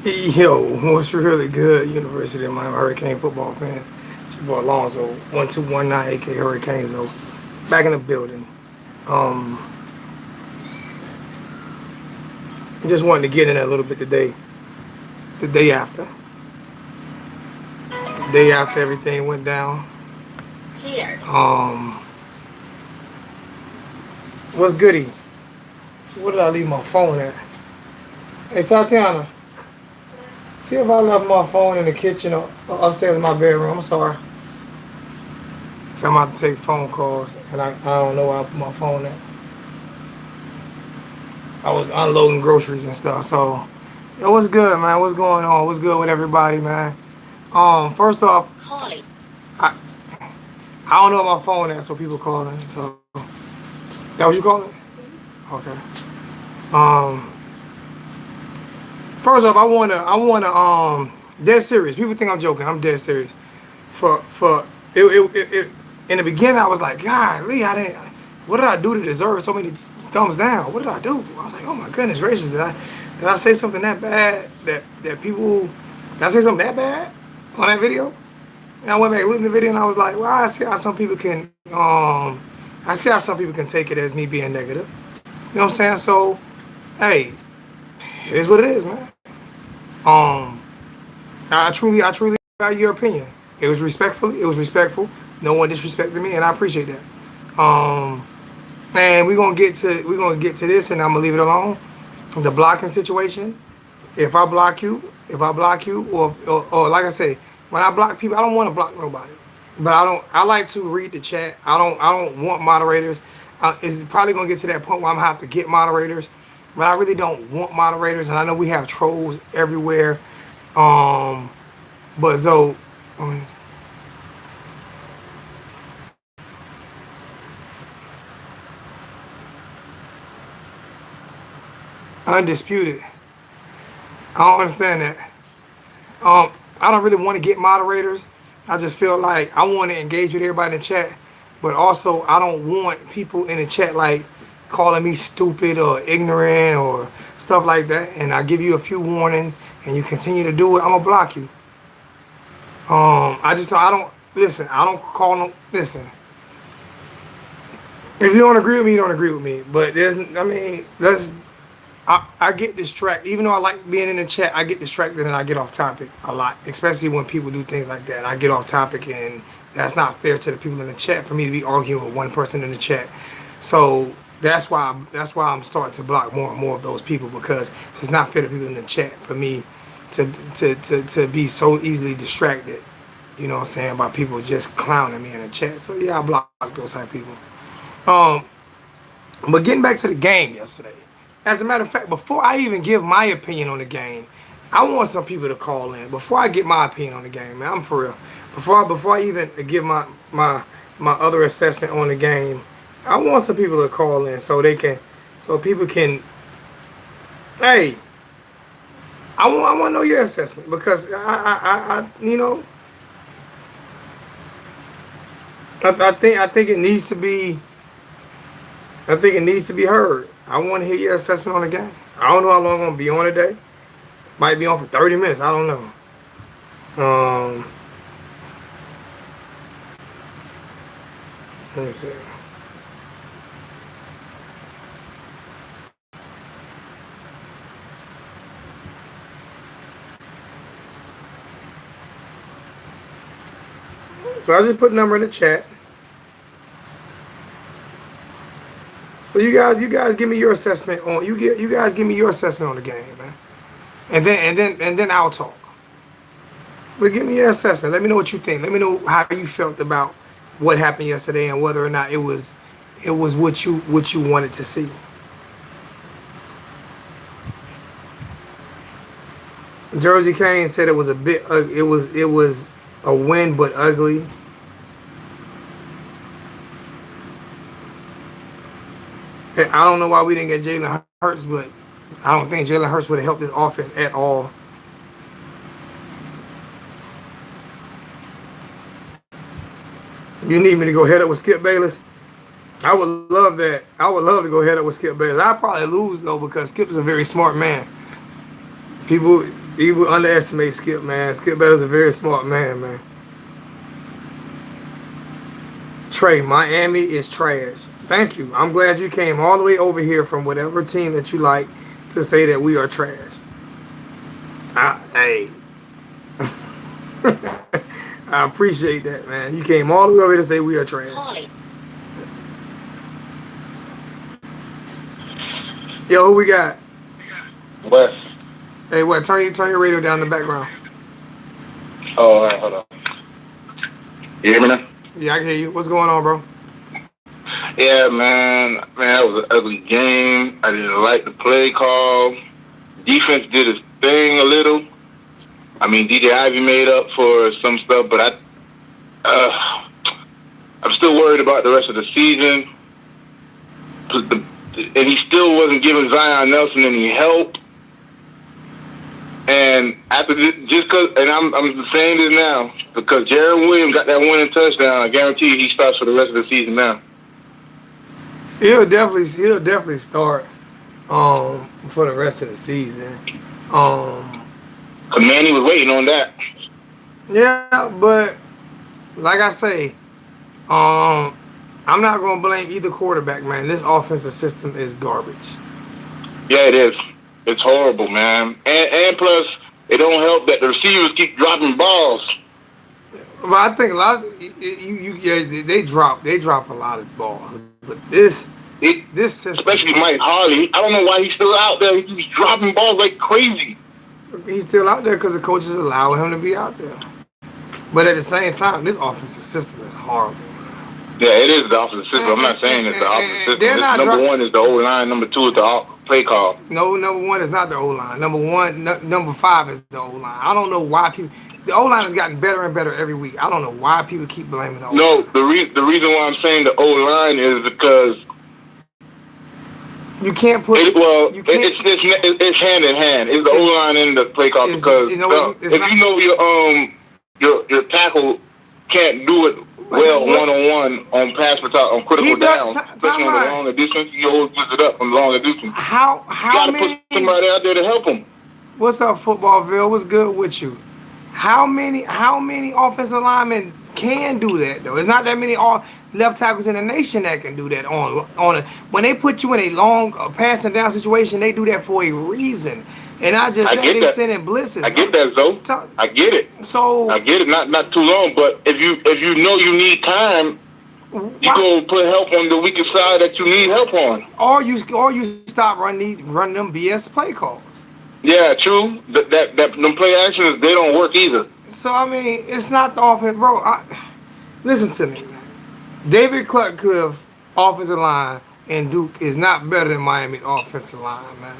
Yo, what's really good, University of Miami Hurricane football fans? It's your boy Alonzo, 1219, aka Hurricane Zo, back in the building. Um, just wanted to get in a little bit today. The day after. The day after everything went down. Um, what's goody? Where did I leave my phone at? Hey, Tatiana, see if I left my phone in the kitchen or upstairs in my bedroom. I'm sorry. So I'm about to take phone calls, and I don't know where I put my phone at. I was unloading groceries and stuff. So, yo, what's good, man? What's going on? What's good with everybody, man? First off, I I don't know what my phone at, so people calling. So that what you calling? Okay. Um, First off, dead serious. People think I'm joking. I'm dead serious. For it in the beginning, I was like, God, Lee, I didn't. What did I do to deserve so many thumbs down? What did I do? I was like, oh my goodness gracious, did I say something that bad that people? Did I say something that bad on that video? And I went back looked at the video and I was like, well, I see how some people can take it as me being negative. You know what I'm saying? So, hey, it is what it is, man. Um, I truly value your opinion. It was respectful. No one disrespected me, and I appreciate that. And we're gonna get to this, and I'm gonna leave it alone. The blocking situation. If I block you, or like I say, when I block people, I don't want to block nobody. But I don't. I like to read the chat. I don't want moderators. It's probably gonna get to that point where I'm gonna have to get moderators. But I really don't want moderators, and I know we have trolls everywhere. Um, but so, I mean, undisputed. I don't understand that. I don't really want to get moderators. I just feel like I want to engage with everybody in the chat, but also I don't want people in the chat like calling me stupid or ignorant or stuff like that. And I give you a few warnings, and you continue to do it, I'm gonna block you. I don't listen. I don't call no. Listen, if you don't agree with me, you don't agree with me. But I get distracted. Even though I like being in the chat, I get distracted and I get off topic a lot, especially when people do things like that. And I get off topic, and that's not fair to the people in the chat for me to be arguing with one person in the chat. So that's why I'm starting to block more and more of those people, because it's not fair to people in the chat for me to be so easily distracted. You know what I'm saying, by people just clowning me in the chat. So yeah, I block those type of people. Um, but getting back to the game yesterday. As a matter of fact, before I even give my opinion on the game, I want some people to call in. Before I get my opinion on the game, man, I'm for real. Before I even give my other assessment on the game, I want some people to call in so people can, hey, I want to know your assessment, because I think it needs to be. I think it needs to be heard. I want to hear your assessment on the game. I don't know how long I'm gonna be on today. Might be on for 30 minutes. I don't know. Let me see. So I just put a number in the chat. So you guys give me your assessment on you guys give me your assessment on the game, man. And then I'll talk. But give me your assessment. Let me know what you think. Let me know how you felt about what happened yesterday, and whether or not it was what you wanted to see. Jersey Kane said it was a bit it was a win but ugly. I don't know why we didn't get Jalen Hurts, but I don't think Jalen Hurts would have helped this offense at all. You need me to go head up with Skip Bayless? I would love that. I would love to go head up with Skip Bayless. I'd probably lose though, because Skip is a very smart man. People You would underestimate Skip, man. Skip Bayless is a very smart man, man. Trey, Miami is trash. Thank you. I'm glad you came all the way over here from whatever team that you like to say that we are trash. Hey, I appreciate that, man. You came all the way over here to say we are trash. Yo, who we got? Wes. Hey, what? Turn your radio down in the background. Oh, all right, hold on. You hear me now? Yeah, I can hear you. What's going on, bro? Yeah, man. Man, that was an ugly game. I didn't like the play call. Defense did its thing a little. I mean, DJ Ivy made up for some stuff, but I'm still worried about the rest of the season. And he still wasn't giving Zion Nelson any help. And after this, just because, and I'm saying this now, because Jaron Williams got that winning touchdown, I guarantee you he starts for the rest of the season now. He'll definitely start for the rest of the season. Manny was waiting on that. Yeah, but like I say, I'm not gonna blame either quarterback, man. This offensive system is garbage. Yeah, it is. It's horrible, man. And plus, it don't help that the receivers keep dropping balls. But I think a lot of they drop a lot of balls. But this system, especially Mike Harley, I don't know why he's still out there. He's dropping balls like crazy. He's still out there because the coaches allow him to be out there. But at the same time, this offensive system is horrible. Yeah, it is the offensive system. I'm not saying it's the offensive system. Number one is the O-line. Number two is the play call. No, number one is not the O-line. Number 5 is the O-line. I don't know why people... The O-line has gotten better and better every week. I don't know why people keep blaming the O-line. No, the reason why I'm saying the O-line is because... You can't put... It's hand in hand. It's the O-line and the play call because if you know your tackle can't do it well one-on-one on pass on critical downs, especially on the longer distance, you always gives it up on the longer distance. How many... put somebody out there to help him. What's up, Footballville? What's good with you? How many offensive linemen can do that though? It's not that many left tackles in the nation that can do that. When they put you in a long passing down situation, they do that for a reason. And I think they sending blitzes. I get that, though. I get it. So I get it. Not too long, but if you know you need time, you go put help on the weakest side that you need help on. Or you stop running them BS play calls. Yeah, true. Them play actions, they don't work either. So I mean, it's not the offense, bro. Listen to me, man. David Cutcliffe offensive line and Duke is not better than Miami offensive line, man.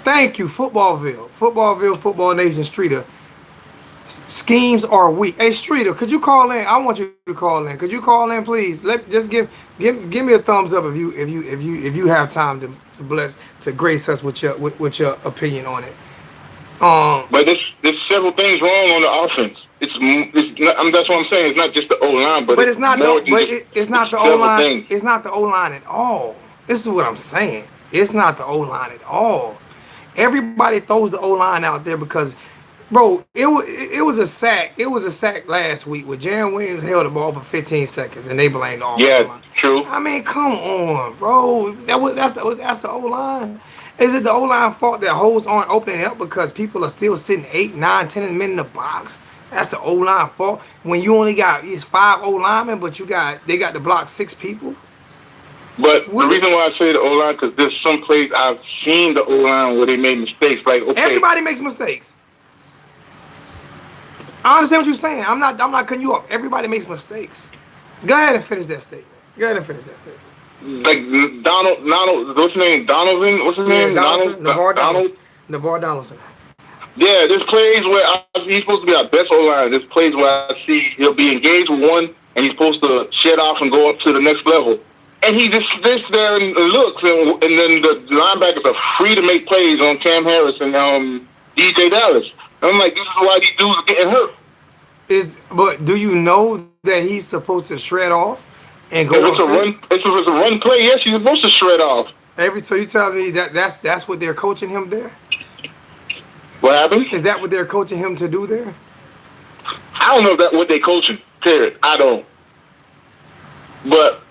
Thank you, Footballville, Football Nation, Streeter. Schemes are weak. Hey, Streeter, could you call in? I want you to call in. Could you call in, please? Just give me a thumbs up if you have time to grace us with your opinion on it. But there's several things wrong on the offense. That's what I'm saying. It's not just the O-line, but it's not the O-line. It's not the O-line at all. This is what I'm saying. It's not the O-line at all. Everybody throws the O-line out there because, bro, it was a sack. It was a sack last week where Jaron Williams held the ball for 15 seconds and they blamed the offensive line. Yeah, true. I mean, come on, bro. That's the O-line. Is it the O-line fault that holes aren't opening up because people are still sitting 8, 9, 10 men in the box? That's the O-line fault. When you only got 5 O-linemen, but they got to block 6 people. But the reason why I say the O-line, because there's some plays I've seen the O-line where they made mistakes. Like, okay, everybody makes mistakes. I understand what you're saying. I'm not cutting you off. Everybody makes mistakes. Go ahead and finish that statement. Like Donald, what's his name? Donovan? What's his name? Navar Donaldson. Yeah, there's plays where he's supposed to be our best O-line. There's plays where I see he'll be engaged with one, and he's supposed to shed off and go up to the next level. And he just sits there and looks, and then the linebackers are free to make plays on Cam Harris and DJ Dallas. And I'm like, this is why these dudes are getting hurt. But do you know that he's supposed to shred off and go? If it's a run play, yes, he's supposed to shred off. So you telling me that's what they're coaching him there? What happened? Is that what they're coaching him to do there? I don't know if that's what they're coaching. Period. I don't. But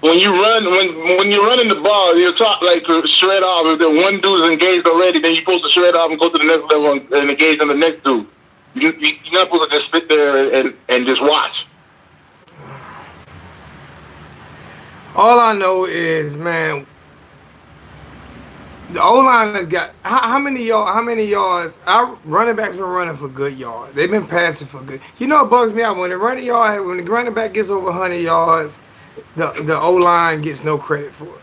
when you run, when you're running the ball, you're taught like to shred off. If the one dude is engaged already, then you're supposed to shred off and go to the next level and engage on the next dude. You're not supposed to just sit there and just watch. All I know is, man, the O-line has got how many yards? Our running backs been running for good yards. They've been passing for good. You know what bugs me out when the running back gets over 100 yards, the O-line gets no credit for it.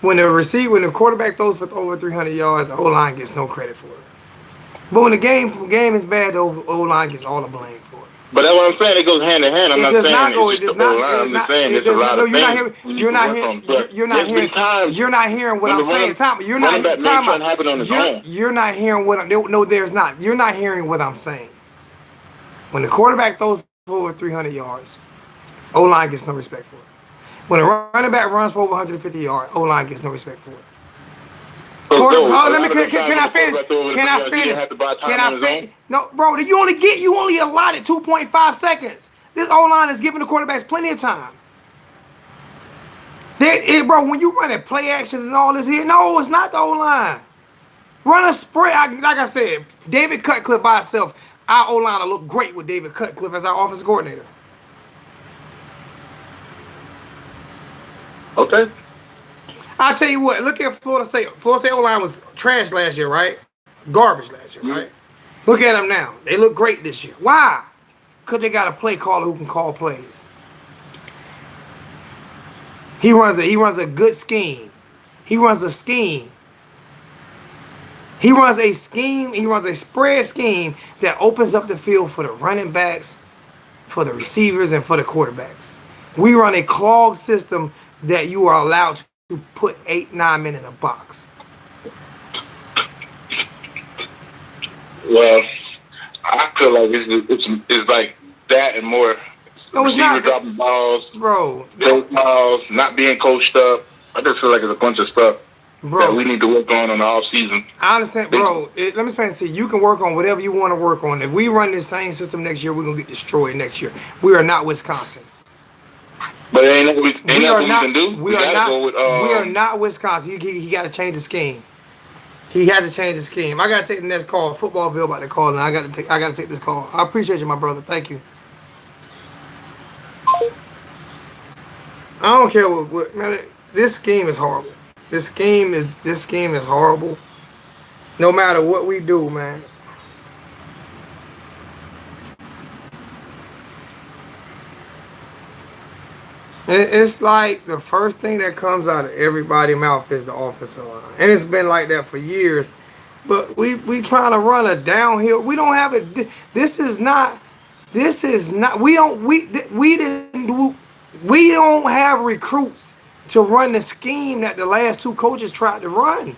When the quarterback throws for over 300 yards, the O-line gets no credit for it. But when the game is bad, the O-line gets all the blame for it. But that's what I'm saying. It goes hand in hand. I'm not saying it's just the O-line. I'm just saying it's a lot of things. You're not hearing what I'm saying. You're not hearing what I'm. No, there's not. You're not hearing what I'm saying. When the quarterback throws for over 300 yards, O-line gets no respect for it. When a running back runs for over 150 yards, O-line gets no respect for it. Can I finish? No, bro, you only allotted 2.5 seconds. This O-line is giving the quarterbacks plenty of time. Bro, when you running play actions and all this here, no, it's not the O-line. Run a spread. Like I said, David Cutcliffe by itself, our O-line will look great with David Cutcliffe as our offensive coordinator. Okay. I'll tell you what, look at Florida State. Florida State O-line was trash last year, right? Garbage last year, right? Look at them now. They look great this year. Why? Because they got a play caller who can call plays. He runs a good scheme. He runs a scheme. He runs a scheme. He runs a spread scheme that opens up the field for the running backs, for the receivers, and for the quarterbacks. We run a clogged system that you are allowed to put 8-9 men in a box. Well, I feel like it's like that and more. No, it's not dropping balls, bro. Balls, not being coached up. I just feel like it's a bunch of stuff that we need to work on the off season. I understand, bro. Let me explain it to you. You can work on whatever you want to work on. If we run this same system next year, we're gonna get destroyed next year. We are not Wisconsin. But ain't that what we can do? We are not Wisconsin. He got to change the scheme. He has to change the scheme. I got to take the next call. Footballville about to call, and I got to take this call. I appreciate you, my brother. Thank you. I don't care what man. This scheme is horrible. This scheme is horrible. No matter what we do, man. It's like the first thing that comes out of everybody's mouth is the offensive line. And it's been like that for years. But we trying to run a downhill. We don't have it. We don't have recruits to run the scheme that the last two coaches tried to run.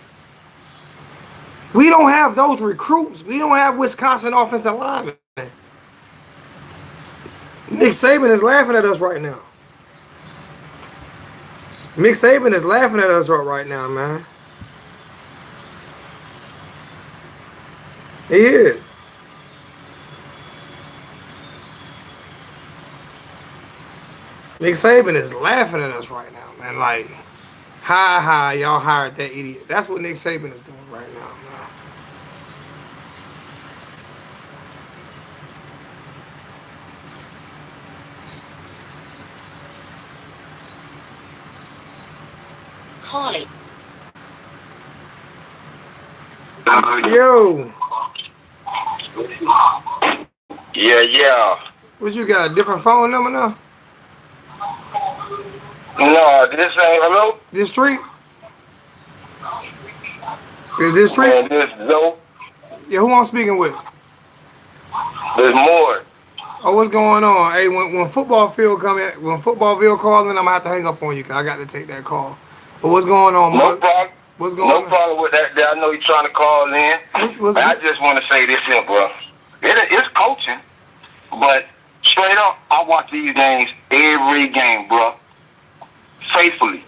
We don't have those recruits. We don't have Wisconsin offensive linemen. Nick Saban is laughing at us right now. Nick Saban is laughing at us right now, man. He is. Nick Saban is laughing at us right now, man. Like, y'all hired that idiot. That's what Nick Saban is doing right now, man. Holly. Yo. Yeah. What you got? A different phone number now? No, this ain't. Hello? This street? Is this street? Man, this Zoe. Yeah, who I'm speaking with? There's more. Oh, what's going on? Hey, when football field calling, I'm gonna have to hang up on you because I got to take that call. But what's going on, Mark? No problem. What's going on? No problem with that. I know you're trying to call in. I just want to say this here, bro. It's coaching, but straight up, I watch these games every game, bro. Faithfully.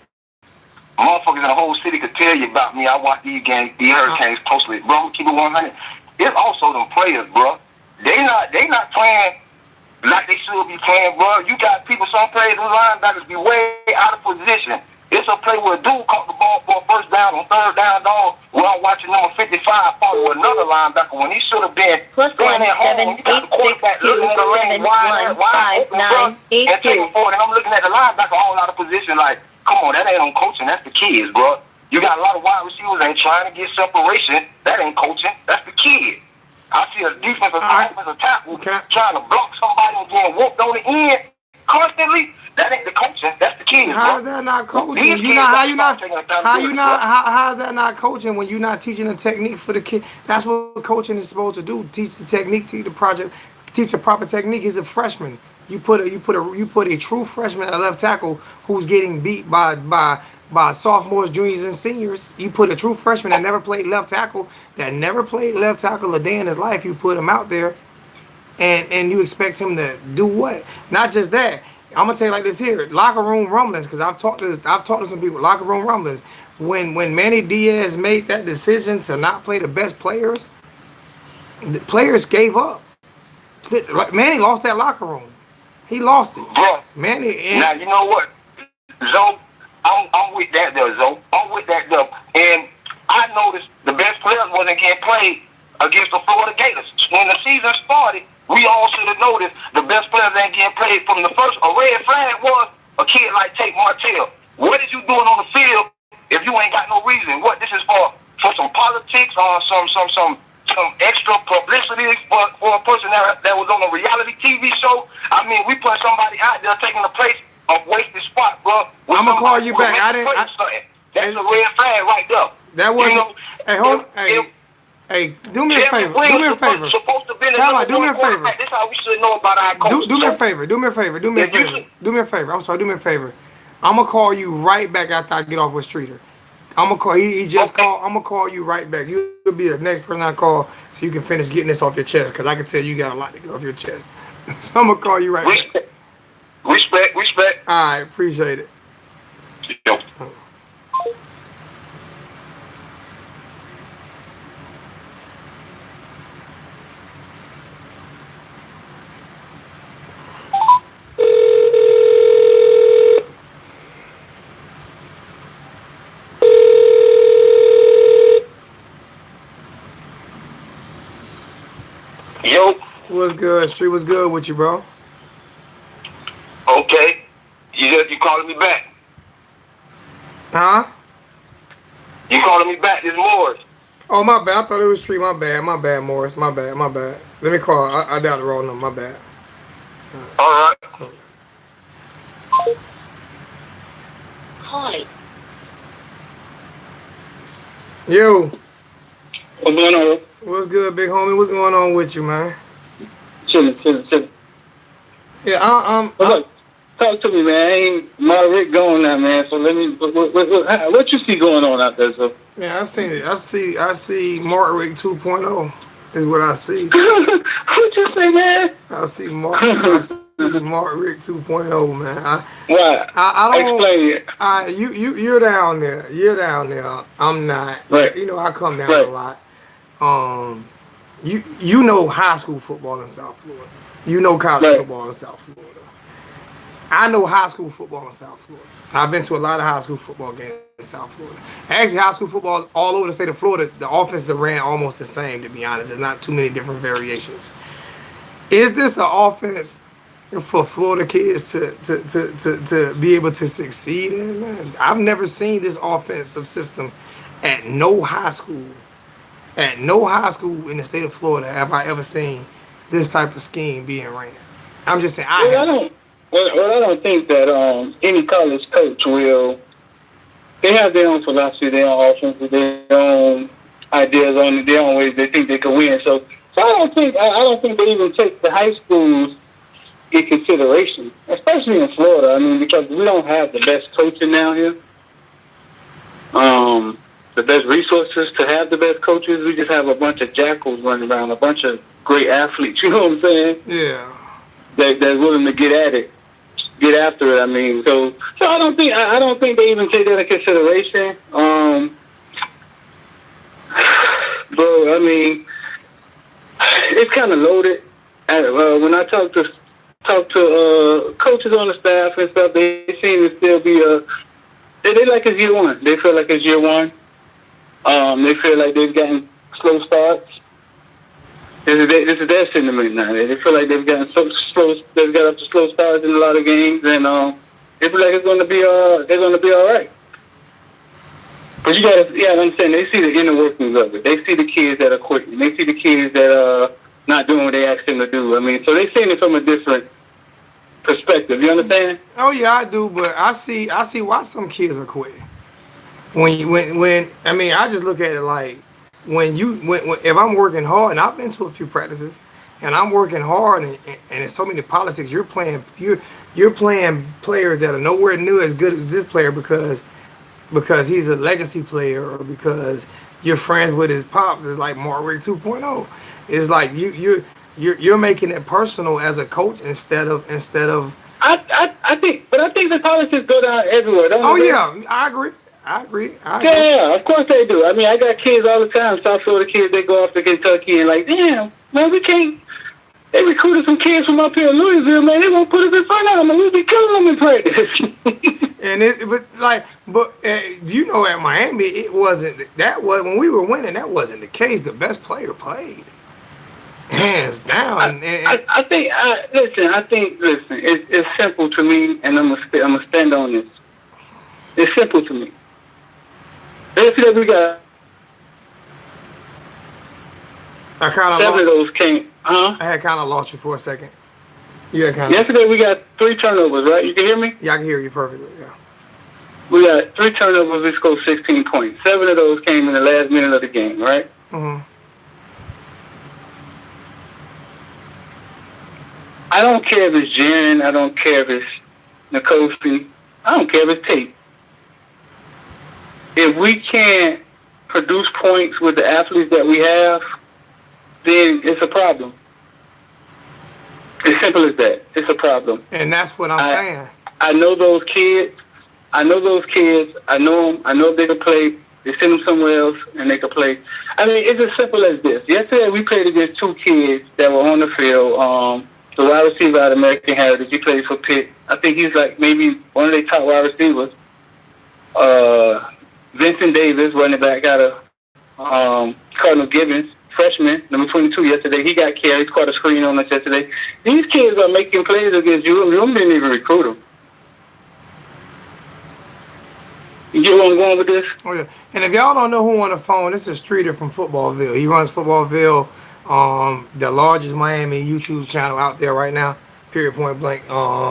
Motherfuckers in the whole city could tell you about me. I watch these games, the Hurricanes closely. Bro, keep it 100. it's also them players, bro. They not playing like they should be playing, bro. You got people, some players and linebackers be way out of position. It's a play where a dude caught the ball for a first down on third down, dog. While I'm watching number 55 follow another linebacker when he should have been going at home. You got the quarterback looking at the lane wide open, and taking forward. And I'm looking at the linebacker all out of position like, come on, that ain't on coaching. That's the kids, bro. You got a lot of wide receivers ain't trying to get separation. That ain't coaching. That's the kid. I see a defensive tackle trying to block somebody and getting whooped on the end constantly. That ain't the coaching. That's the kid. How is that not coaching? How is that not coaching when you're not teaching the technique for the kid? That's what coaching is supposed to do. Teach the technique, teach the proper technique. He's a freshman. You put a true freshman at left tackle who's getting beat by sophomores, juniors, and seniors. You put a true freshman that never played left tackle a day in his life. You put him out there, and you expect him to do what? Not just that. I'm gonna tell you like this here: locker room rumblings. Because I've talked to some people. Locker room rumblings. When Manny Diaz made that decision to not play the best players, the players gave up. Manny lost that locker room. He lost it. Yeah. Manny. Now you know what, Zoe. I'm with that there, Zoe. I'm with that there. And I noticed the best players wasn't getting played against the Florida Gators. When the season started, we all should have noticed the best players ain't getting played from the first. A red flag was a kid like Tate Martell. What is you doing on the field if you ain't got no reason? What this is for some politics or some extra publicity for a person that was on a reality TV show? I mean, we put somebody out there taking the place of wasted spot, bro. I'm gonna call you back. That's a red flag right there. That wasn't. Hey, do me a favor. Do me a favor. Do me a favor. This how we should know about our coaches. Do me a favor. Do me a favor. Do me a favor. I'm sorry. Do me a favor. I'm gonna call you right back after I get off with Streeter. I'm gonna call. He just called. I'm gonna call you right back. You'll be the next person I call so you can finish getting this off your chest. Cause I can tell you got a lot to get off your chest. So I'm gonna call you right back. Respect. All right, appreciate it. Yo. Yo. What's good? Street, what's good with you, bro? Okay. You calling me back? Huh? You calling me back? This Morris. Oh, my bad. I thought it was Street. My bad, Morris. My bad. Let me call. I dialed the wrong number. My bad. All right. Holly. Yo. What's going on? What's good, big homie? What's going on with you, man? Chilling. Yeah, Talk to me, man. I ain't Rick going now, man. So let me. What you see going on out there, so? Yeah, I see it. I see Mark Rick 2.0 is what I see. What you say, man? I see Mark Rick 2.0, man. Why? I don't explain it. You're down there. You're down there. I'm not. Right. You know, I come down a lot. You know high school football in South Florida. You know college football in South Florida. I know high school football in South Florida. I've been to a lot of high school football games in South Florida. Actually, high school football all over the state of Florida, the offenses ran almost the same, to be honest. There's not too many different variations. Is this an offense for Florida kids to be able to succeed in, man? I've never seen this offensive system at no high school. At no high school in the state of Florida have I ever seen this type of scheme being ran. I'm just saying, I don't think that any college coach will. They have their own philosophy, their own offense, their own ideas on their own ways they think they can win. So I don't think they even take the high schools in consideration, especially in Florida. I mean, because we don't have the best coaching down here, the best resources to have the best coaches. We just have a bunch of jackals running around, a bunch of great athletes. You know what I'm saying? Yeah. That's willing to get at it. Get after it. I mean, so I don't think they even take that into consideration. Bro, I mean, it's kind of loaded. When I talk to coaches on the staff and stuff, they seem to still be they like it's year one. They feel like it's year one. They feel like they've gotten slow starts. This is their sentiment now. They feel like they've gotten so slow. They've got up to slow starts in a lot of games, and they feel like they're gonna be all right. But you gotta understand. They see the inner workings of it. They see the kids that are quitting. They see the kids that are not doing what they asked them to do. I mean, so they're seeing it from a different perspective. You understand? Oh yeah, I do. But I see why some kids are quitting. When I mean, I just look at it like when if I'm working hard, and I've been to a few practices, and I'm working hard, and there's so many politics. You're playing players that are nowhere near as good as this player because he's a legacy player, or because you're friends with his pops. It's like Mark Richt 2.0. It's like you're making it personal as a coach instead of. I think the politics go down everywhere. Oh yeah, I agree. Yeah, of course they do. I mean, I got kids all the time. South Florida kids, they go off to Kentucky and like, damn, man, we can't. They recruited some kids from up here in Louisville, man. They won't put us in front of them, and we'll be killing them in practice. But you know, at Miami, it wasn't. That was when we were winning. That wasn't the case. The best player played, hands down. I think. Listen. It's simple to me, and I'm gonna stand on this. It's simple to me. Yesterday we got. Seven of those came. I had kind of lost you for a second. Yesterday we got 3 turnovers, right? You can hear me? Yeah, I can hear you perfectly. Yeah. We got 3 turnovers. We scored 16 points. 7 of those came in the last minute of the game, right? Mm-hmm. I don't care if it's Jen. I don't care if it's Nikosi. I don't care if it's Tate. If we can't produce points with the athletes that we have, then it's a problem. As simple as that. It's a problem. And that's what I'm saying. I know those kids. I know them. I know if they can play. They send them somewhere else and they can play. I mean, it's as simple as this. Yesterday we played against 2 kids that were on the field. The wide receiver out of American Heritage, he plays for Pitt. I think he's like maybe one of their top wide receivers. Vincent Davis, running back out of Cardinal Gibbons, freshman, number 22 yesterday. He got carries, caught a screen on us yesterday. These kids are making plays against you, and you didn't even recruit them. You get where I'm going with this? Oh, yeah. And if y'all don't know who on the phone, this is Streeter from Footballville. He runs Footballville, the largest Miami YouTube channel out there right now, period, point blank, on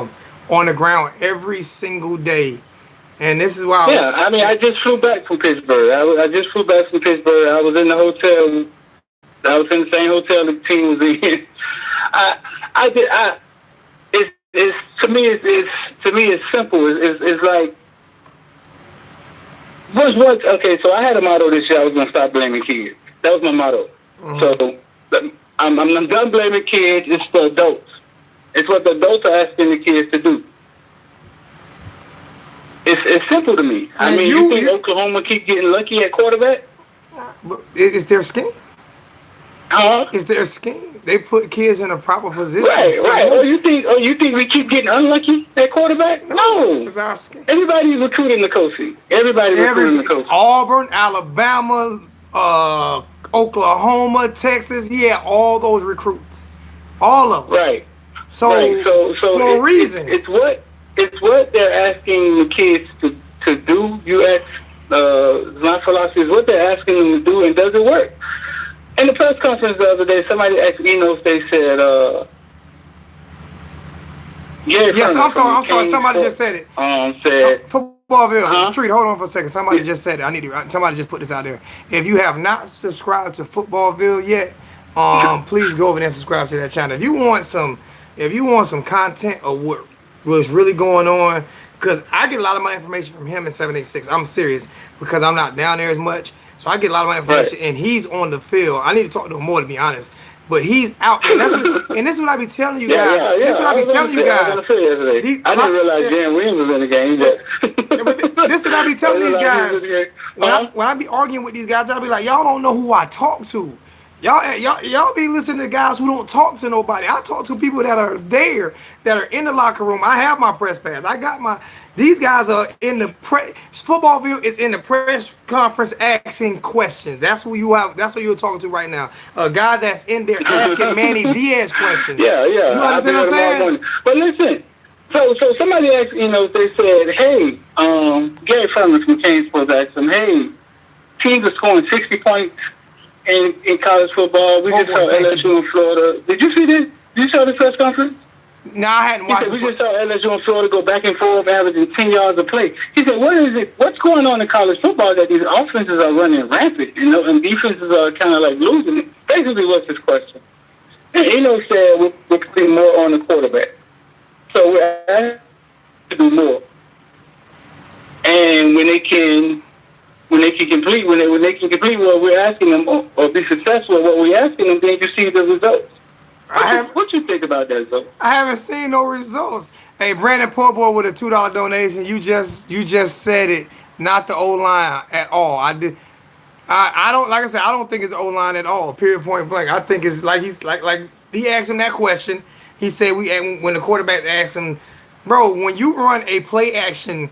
the ground every single day. And this is why. Yeah, I mean, I just flew back from Pittsburgh. I just flew back from Pittsburgh. I was in the hotel. I was in the same hotel the team was in. To me, it's simple. It's like, okay, so I had a motto this year. I was going to stop blaming kids. That was my motto. Mm-hmm. So I'm done blaming kids. It's the adults. It's what the adults are asking the kids to do. It's simple to me. I mean, you think Oklahoma keep getting lucky at quarterback? It's their scheme. Huh? It's their scheme. They put kids in a proper position. Right. Oh, you think we keep getting unlucky at quarterback? No. It's our scheme. Everybody's recruiting Nikosi. Everybody's recruiting Nikosi. Auburn, Alabama, Oklahoma, Texas. Yeah, all those recruits. All of them. Right. So for a reason. It's what they're asking the kids to do. You ask, my philosophy is what they're asking them to do, and does it work? In the press conference the other day, somebody asked Enos, they said, yes, I'm sorry, somebody just said it. Said, Footballville, Street, hold on for a second. Somebody just said it. Somebody just put this out there. If you have not subscribed to Footballville yet, please go over there and subscribe to that channel. If you want some content of what's really going on, because I get a lot of my information from him in 786. I'm serious, because I'm not down there as much. So I get a lot of my information, and he's on the field. I need to talk to him more, to be honest. But he's out there. And this is what I be telling you guys. This is what I be telling you guys. I didn't realize Dan Williams was in the game. But this is what I be telling these guys. When I be arguing with these guys, I'll be like, y'all don't know who I talk to. Y'all be listening to guys who don't talk to nobody. I talk to people that are there, that are in the locker room. I have my press pass. I got my. These guys are in the football field is in the press conference asking questions. That's who you have. That's who you're talking to right now. A guy that's in there asking Manny Diaz questions. Yeah. You understand what I'm saying? But listen, so somebody asked, they said, hey, Gary Furman from Kane Sports asked him, hey, teams are scoring 60 points in college football. We just saw LSU in Florida. Did you see this? Did you saw the press conference? No, I hadn't watched it. We just saw LSU in Florida go back and forth, averaging 10 yards a play. He said, what is it? What's going on in college football that these offenses are running rampant, and defenses are kind of like losing it? Basically, what's his question? And Eno said we're putting more on the quarterback. So we're asked to do more. And when they can complete what we're asking them or be successful at what we're asking them, then you see the results. What you think about that, though? I haven't seen no results. Hey, Brandon Poorboy with a $2 donation. You just said it. Not the O-line at all. I don't, like I said, I don't think it's O-line at all. Period, point blank. I think it's like he asked him that question. He said when the quarterback asked him, bro, when you run a play action,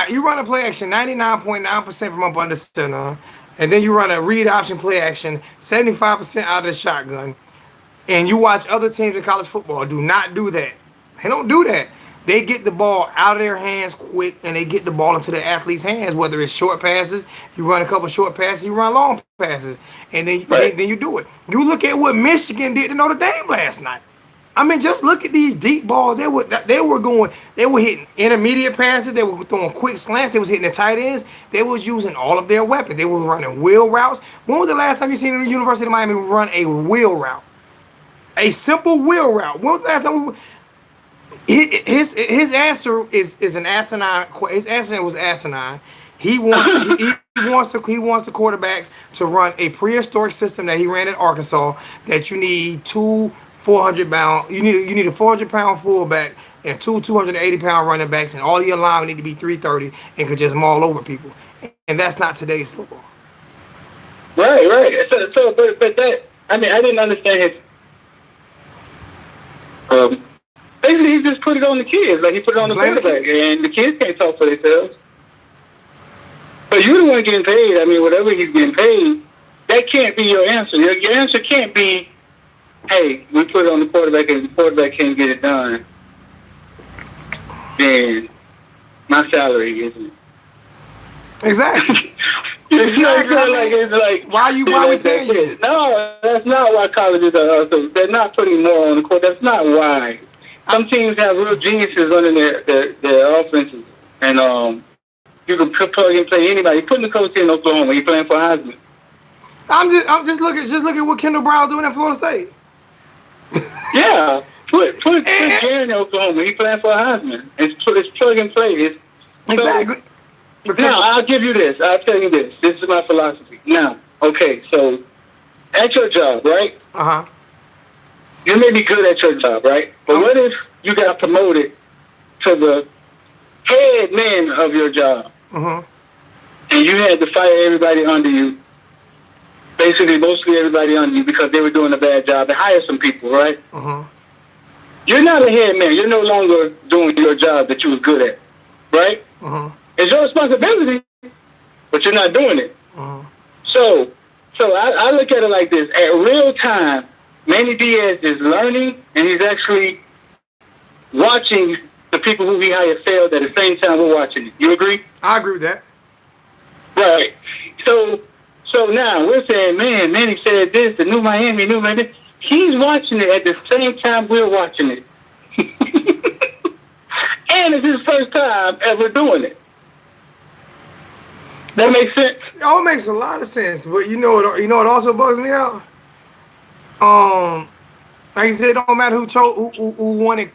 you run a play action 99.9% from up under center, and then you run a read option play action 75% out of the shotgun. And you watch other teams in college football do not do that. They don't do that. They get the ball out of their hands quick, and they get the ball into the athlete's hands, whether it's short passes, you run a couple short passes, you run long passes, and then you do it. You look at what Michigan did to Notre Dame last night. I mean, just look at these deep balls. They were hitting intermediate passes. They were throwing quick slants. They was hitting the tight ends. They was using all of their weapons. They were running wheel routes. When was the last time you seen the University of Miami run a wheel route? A simple wheel route. When was the last time his answer is an asinine. His answer was asinine. He wants the quarterbacks to run a prehistoric system that he ran at Arkansas. That you need two 400-pound. You need a 400-pound fullback and two 280-pound running backs, and all your linemen need to be 330 and could just maul over people. And that's not today's football. Right. So, but that, I mean, I didn't understand his. Basically, he just put it on the kids. Like, he put it on the quarterback, and the kids can't talk for themselves. But you're the one getting paid. I mean, whatever he's getting paid, that can't be your answer. Your answer can't be, hey, we put it on the quarterback, and the quarterback can't get it done. Then my salary isn't. Exactly. It's like why we paying you? No, that's not why colleges are. So they're not putting more on the court. That's not why. Some teams have real geniuses running their offenses, and you can plug and play anybody. You're putting the coach in Oklahoma. You're playing for Heisman. I'm just looking what Kendall Brown's doing at Florida State. Yeah, put Gary in Oklahoma. He's playing for Heisman. It's plug and play. Exactly. Now, I'll give you this. I'll tell you this. This is my philosophy. Now, okay, so at your job, right? Uh-huh. You may be good at your job, right? But what if you got promoted to the head man of your job? Uh-huh. And you had to fire everybody under you, basically mostly everybody under you because they were doing a bad job, and hire some people, right? Uh-huh. You're not a head man. You're no longer doing your job that you was good at, right? Uh-huh. It's your responsibility, but you're not doing it. Uh-huh. So I look at it like this. At real time, Manny Diaz is learning, and he's actually watching the people who he hired fail at the same time we're watching it. You agree? I agree with that. Right. So now we're saying, man, Manny said this, the new Miami. He's watching it at the same time we're watching it. And it's his first time ever doing it. That makes sense? Oh, it makes a lot of sense. But you know what also bugs me out? Like you said, it don't matter who won it,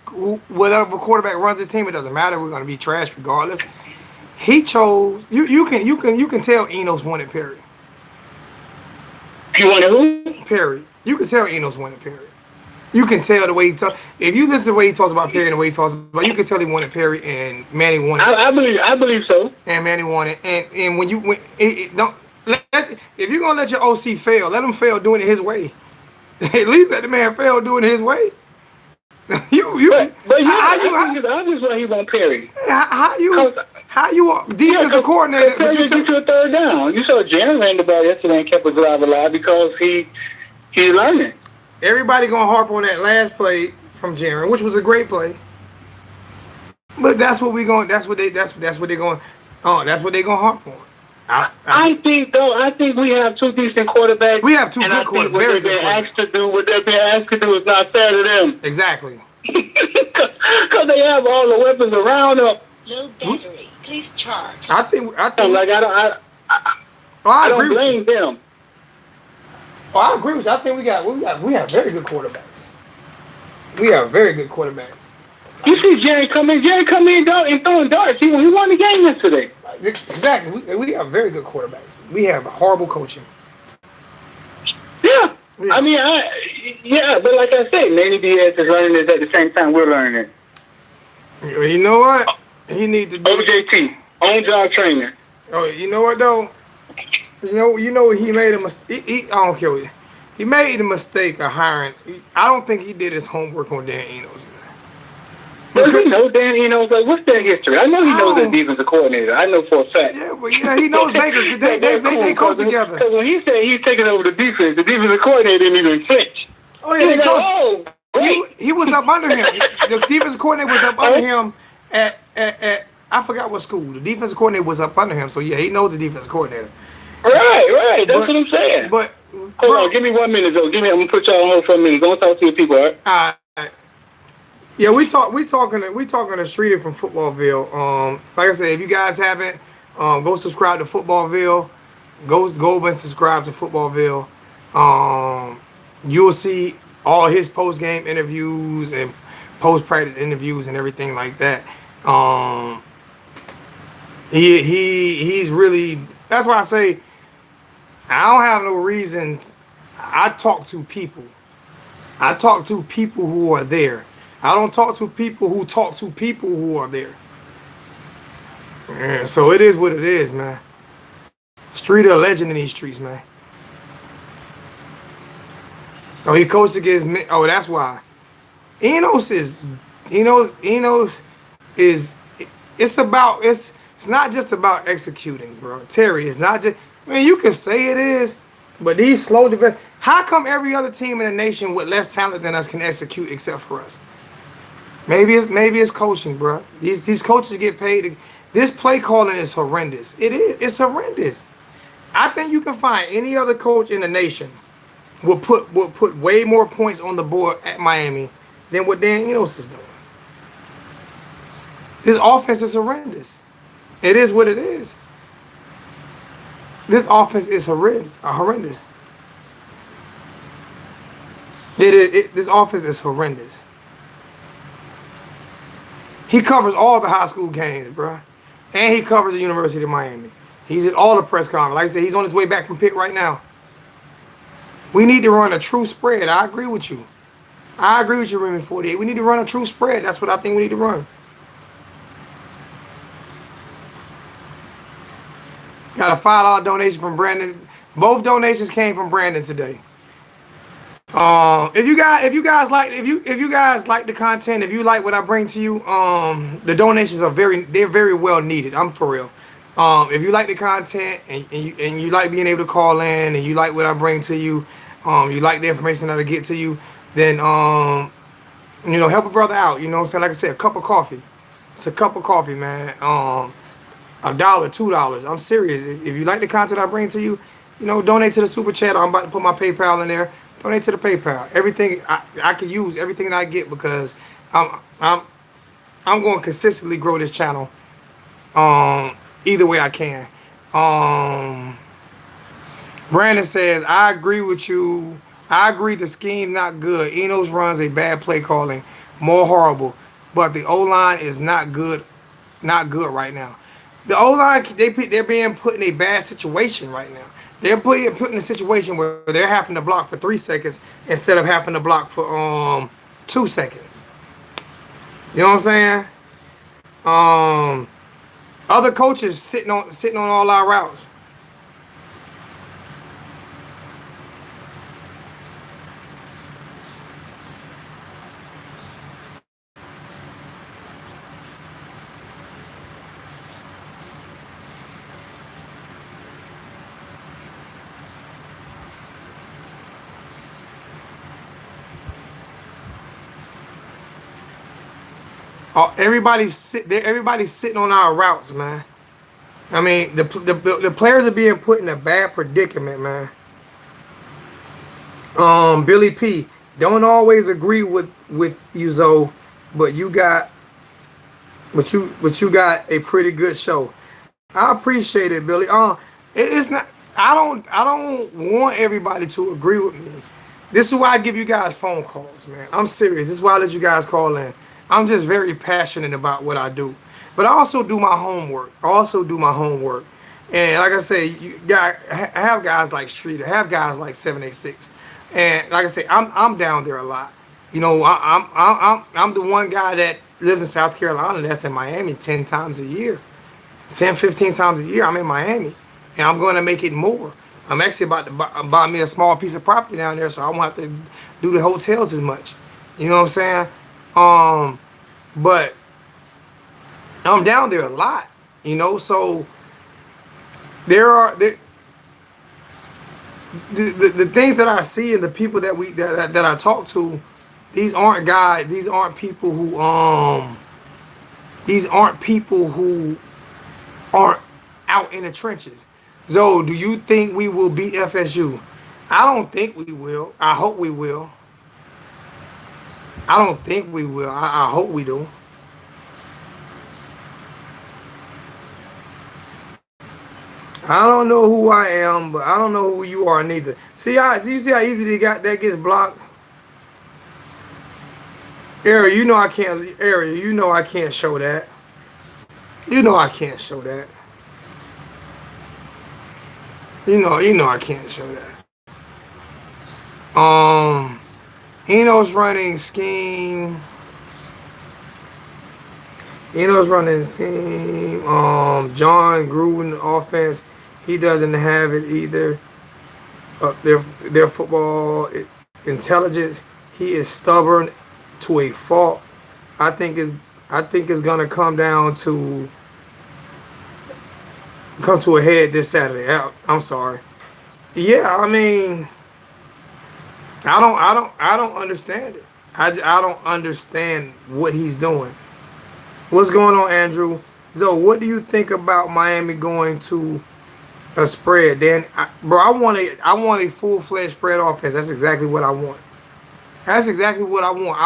whatever quarterback runs the team, it doesn't matter. We're gonna be trash regardless. He chose you can tell Enos wanted Perry. You wanted who? Perry. You can tell Enos wanted Perry. You can tell the way he talks. If you listen to the way he talks about Perry and the way he talks about, you can tell he wanted Perry and Manny wanted. I believe so. And Manny wanted, and when If you're gonna let your OC fail, let him fail doing it his way. At least let the man fail doing it his way. But I just why he won't Perry. How you defensive coordinator? Perry get to a third down. You saw Jaren ran the ball yesterday and kept the drive alive because he's learning. Everybody gonna harp on that last play from Jaren, which was a great play. But that's what we going. That's what they're going. Oh, that's what they're gonna harp on. I think we have two decent quarterbacks. We have two good quarterbacks. What they've been asked to do is not fair to them. Exactly. Because they have all the weapons around them. Low battery. Please charge. I don't blame them. Oh, I agree with you. I think we have very good quarterbacks. We have very good quarterbacks. You see Jerry come in and throwing darts. He won the game yesterday. Exactly. We have very good quarterbacks. We have horrible coaching. Yeah. I mean, but like I said, Manny Diaz is learning this at the same time we're learning it. You know what? He need to do OJT, on-job trainer. Oh, you know what though? You know he made a mistake. I don't care what he made the mistake of hiring. I don't think he did his homework on Dan Enos. Does he know Dan Enos? Like, what's their history? I know he knows the defensive coordinator. I know for a fact. Yeah, but he knows Baker. They coach together. Because when he said he's taking over the defense, the defensive coordinator didn't even flinch. Oh yeah, he was up under him. The defensive coordinator was up under him at I forgot what school. The defensive coordinator was up under him, so yeah, he knows the defensive coordinator. Right. That's what I'm saying. But hold on, give me 1 minute though. I'm gonna put y'all on hold for a minute. Don't talk to your people, all right? Yeah, we talking to Streeter from Footballville. Like I said, if you guys haven't, go subscribe to Footballville. Go over and subscribe to Footballville. You'll see all his post game interviews and post practice interviews and everything like that. He's really. That's why I say I don't have no reason. I talk to people. I talk to people who are there. I don't talk to people who talk to people who are there. And so it is what it is, man. Streeter a legend in these streets, man. Oh, he coached against me. Oh, that's why. Enos is it's not just about executing, bro. Terry, it's not just, I mean, you can say it is, but these slow develop. How come every other team in the nation with less talent than us can execute except for us? Maybe it's coaching, bro. These coaches get paid. This play calling is horrendous. It is. It's horrendous. I think you can find any other coach in the nation will put way more points on the board at Miami than what Dan Enos is doing. This offense is horrendous. It is what it is. This offense is horrendous. This offense is horrendous. He covers all the high school games, bro. And he covers the University of Miami. He's at all the press conferences. Like I said, he's on his way back from Pitt right now. We need to run a true spread. I agree with you. Remy 48. We need to run a true spread. That's what I think we need to run. Got a $5 donation from Brandon. Both donations came from Brandon today. If you guys like the content, if you like what I bring to you, the donations are very well needed. I'm for real. If you like the content and you like being able to call in and you like what I bring to you, you like the information that I get to you, then help a brother out. You know what I'm saying? Like I said, a cup of coffee. It's a cup of coffee, man. $1, $2. I'm serious. If you like the content I bring to you, donate to the super chat. I'm about to put my PayPal in there. Donate to the PayPal. Everything I could use everything that I get because I'm going to consistently grow this channel. Either way I can. Brandon says, I agree with you. I agree the scheme not good. Enos runs a bad play calling, more horrible. But the O-line is not good right now. The O-line, they're being put in a bad situation right now. They're put in a situation where they're having to block for 3 seconds instead of having to block for 2 seconds. You know what I'm saying? Other coaches sitting on all our routes. Everybody's sitting on our routes, man. I mean, the players are being put in a bad predicament, man. Billy P, don't always agree with you, Zoe, but you got a pretty good show. I appreciate it, Billy. It's not. I don't want everybody to agree with me. This is why I give you guys phone calls, man. I'm serious. This is why I let you guys call in. I'm just very passionate about what I do. But I also do my homework. And like I say, have guys like Streeter, have guys like 786. And like I say, I'm down there a lot. You know, I'm the one guy that lives in South Carolina that's in Miami 10 times a year. 10, 15 times a year I'm in Miami. And I'm going to make it more. I'm actually about to buy me a small piece of property down there, so I won't have to do the hotels as much. You know what I'm saying? But I'm down there a lot, you know, so the things that I see and the people that I talk to, these aren't people who aren't out in the trenches. Zoe, do you think we will beat FSU? I don't think we will. I hope we will. I don't think we will. I hope we do. I don't know who I am, but I don't know who you are neither. You see how easy that gets blocked? Ariel, you know I can't show that. You know I can't show that. You know I can't show that. Eno's running scheme. John Gruden offense, he doesn't have it either. Their football intelligence, he is stubborn to a fault. I think it's gonna come to a head this Saturday. I'm sorry. Yeah, I mean, I don't understand it. I don't understand what he's doing. What's going on, Andrew? Zoe, what do you think about Miami going to a spread? Dan, I want a full-fledged spread offense. That's exactly what I want. I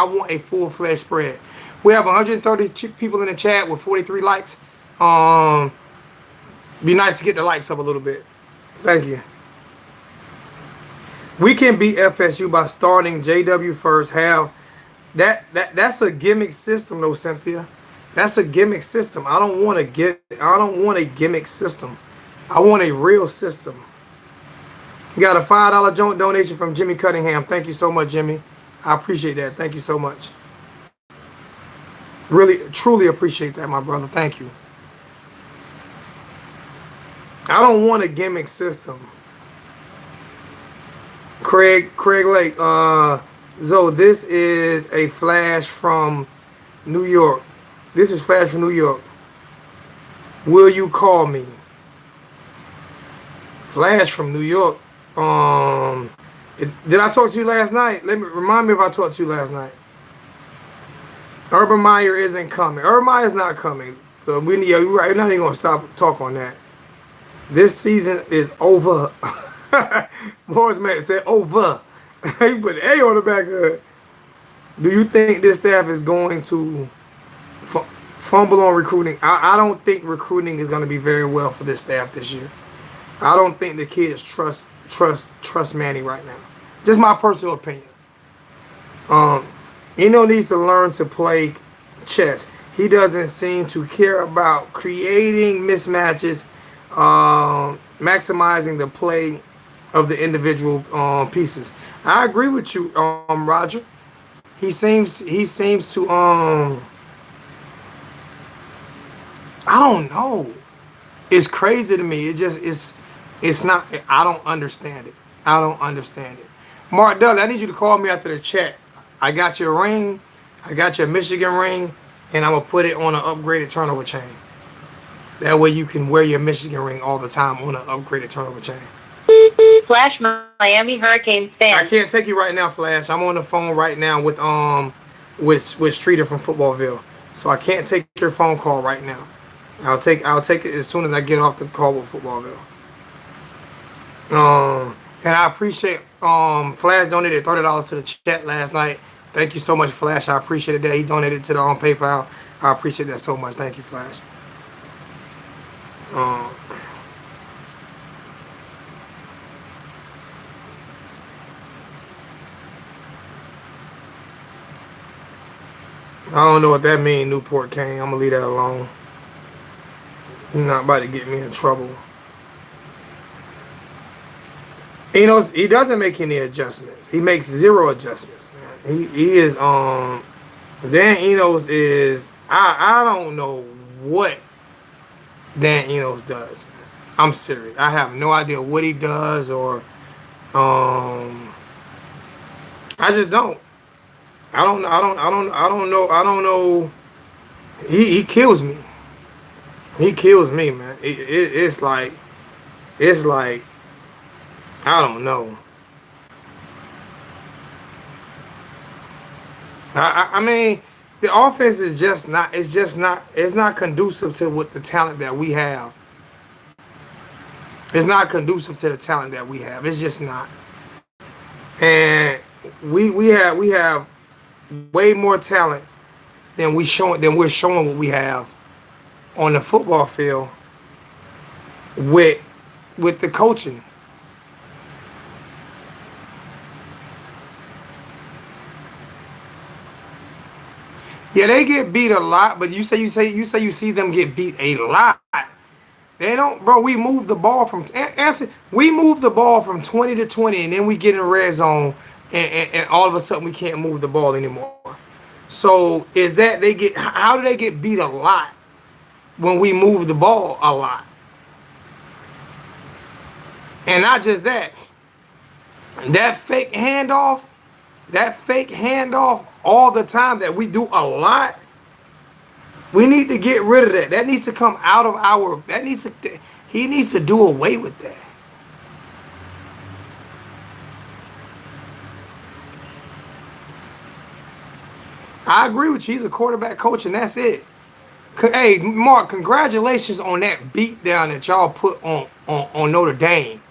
want a full-fledged spread. We have 130 people in the chat with 43 likes. Be nice to get the likes up a little bit. Thank you. We can beat FSU by starting JW first half. That's a gimmick system, though, Cynthia. That's a gimmick system. I don't want a gimmick system. I want a real system. You got a $5 joint donation from Jimmy Cunningham. Thank you so much, Jimmy. I appreciate that. Thank you so much. Really, truly appreciate that, my brother. Thank you. I don't want a gimmick system. Craig Lake, Zoe, this is a flash from New York. Will you call me? Flash from New York. Did I talk to you last night? Remind me if I talked to you last night. Urban Meyer isn't coming. Urban Meyer's not coming. So right now you're gonna stop talk on that. This season is over. Morris man said over. He put an A on the back of it. Do you think this staff is going to fumble on recruiting? I don't think recruiting is going to be very well for this staff this year. I don't think the kids trust Manny right now. Just my personal opinion. Eno needs to learn to play chess. He doesn't seem to care about creating mismatches, maximizing the play of the individual pieces. I agree with you, Roger. He seems to I don't know. It's crazy to me. It's not. I don't understand it. Mark Dudley, I need you to call me after the chat. I got your ring. I got your Michigan ring, and I'm gonna put it on an upgraded turnover chain. That way you can wear your Michigan ring all the time on an upgraded turnover chain. Flash, Miami Hurricanes fan. I can't take you right now, Flash. I'm on the phone right now with Streeter from Footballville. so I can't take your phone call right now. I'll take it as soon as I get off the call with Footballville. And I appreciate Flash donated $30 to the chat last night. Thank you so much, Flash. I appreciate that. He donated to the PayPal. I appreciate that so much. Thank you, Flash. I don't know what that means, Newport Kane. I'm gonna leave that alone. You're not about to get me in trouble. He doesn't make any adjustments. He makes 0 adjustments, man. He is Dan Enos is I don't know what Dan Enos does, man. I'm serious. I have no idea what he does or I just don't. I don't know. He kills me. He kills me, man. It's like I don't know. I mean, the offense is just not. It's not conducive to what the talent that we have. It's not conducive to the talent that we have. It's just not. And we have way more talent than we're showing what we have on the football field with the coaching. Yeah, they get beat a lot, but you say you see them get beat a lot. They don't, bro. We move the ball from 20 to 20, and then we get in red zone, and all of a sudden we can't move the ball anymore. So is that how do they get beat a lot when we move the ball a lot? And not just that, that fake handoff all the time that we do a lot. We need to get rid of that. That needs to come out of he needs to do away with that. I agree with you. He's a quarterback coach, and that's it. Hey, Mark, congratulations on that beatdown that y'all put on Notre Dame.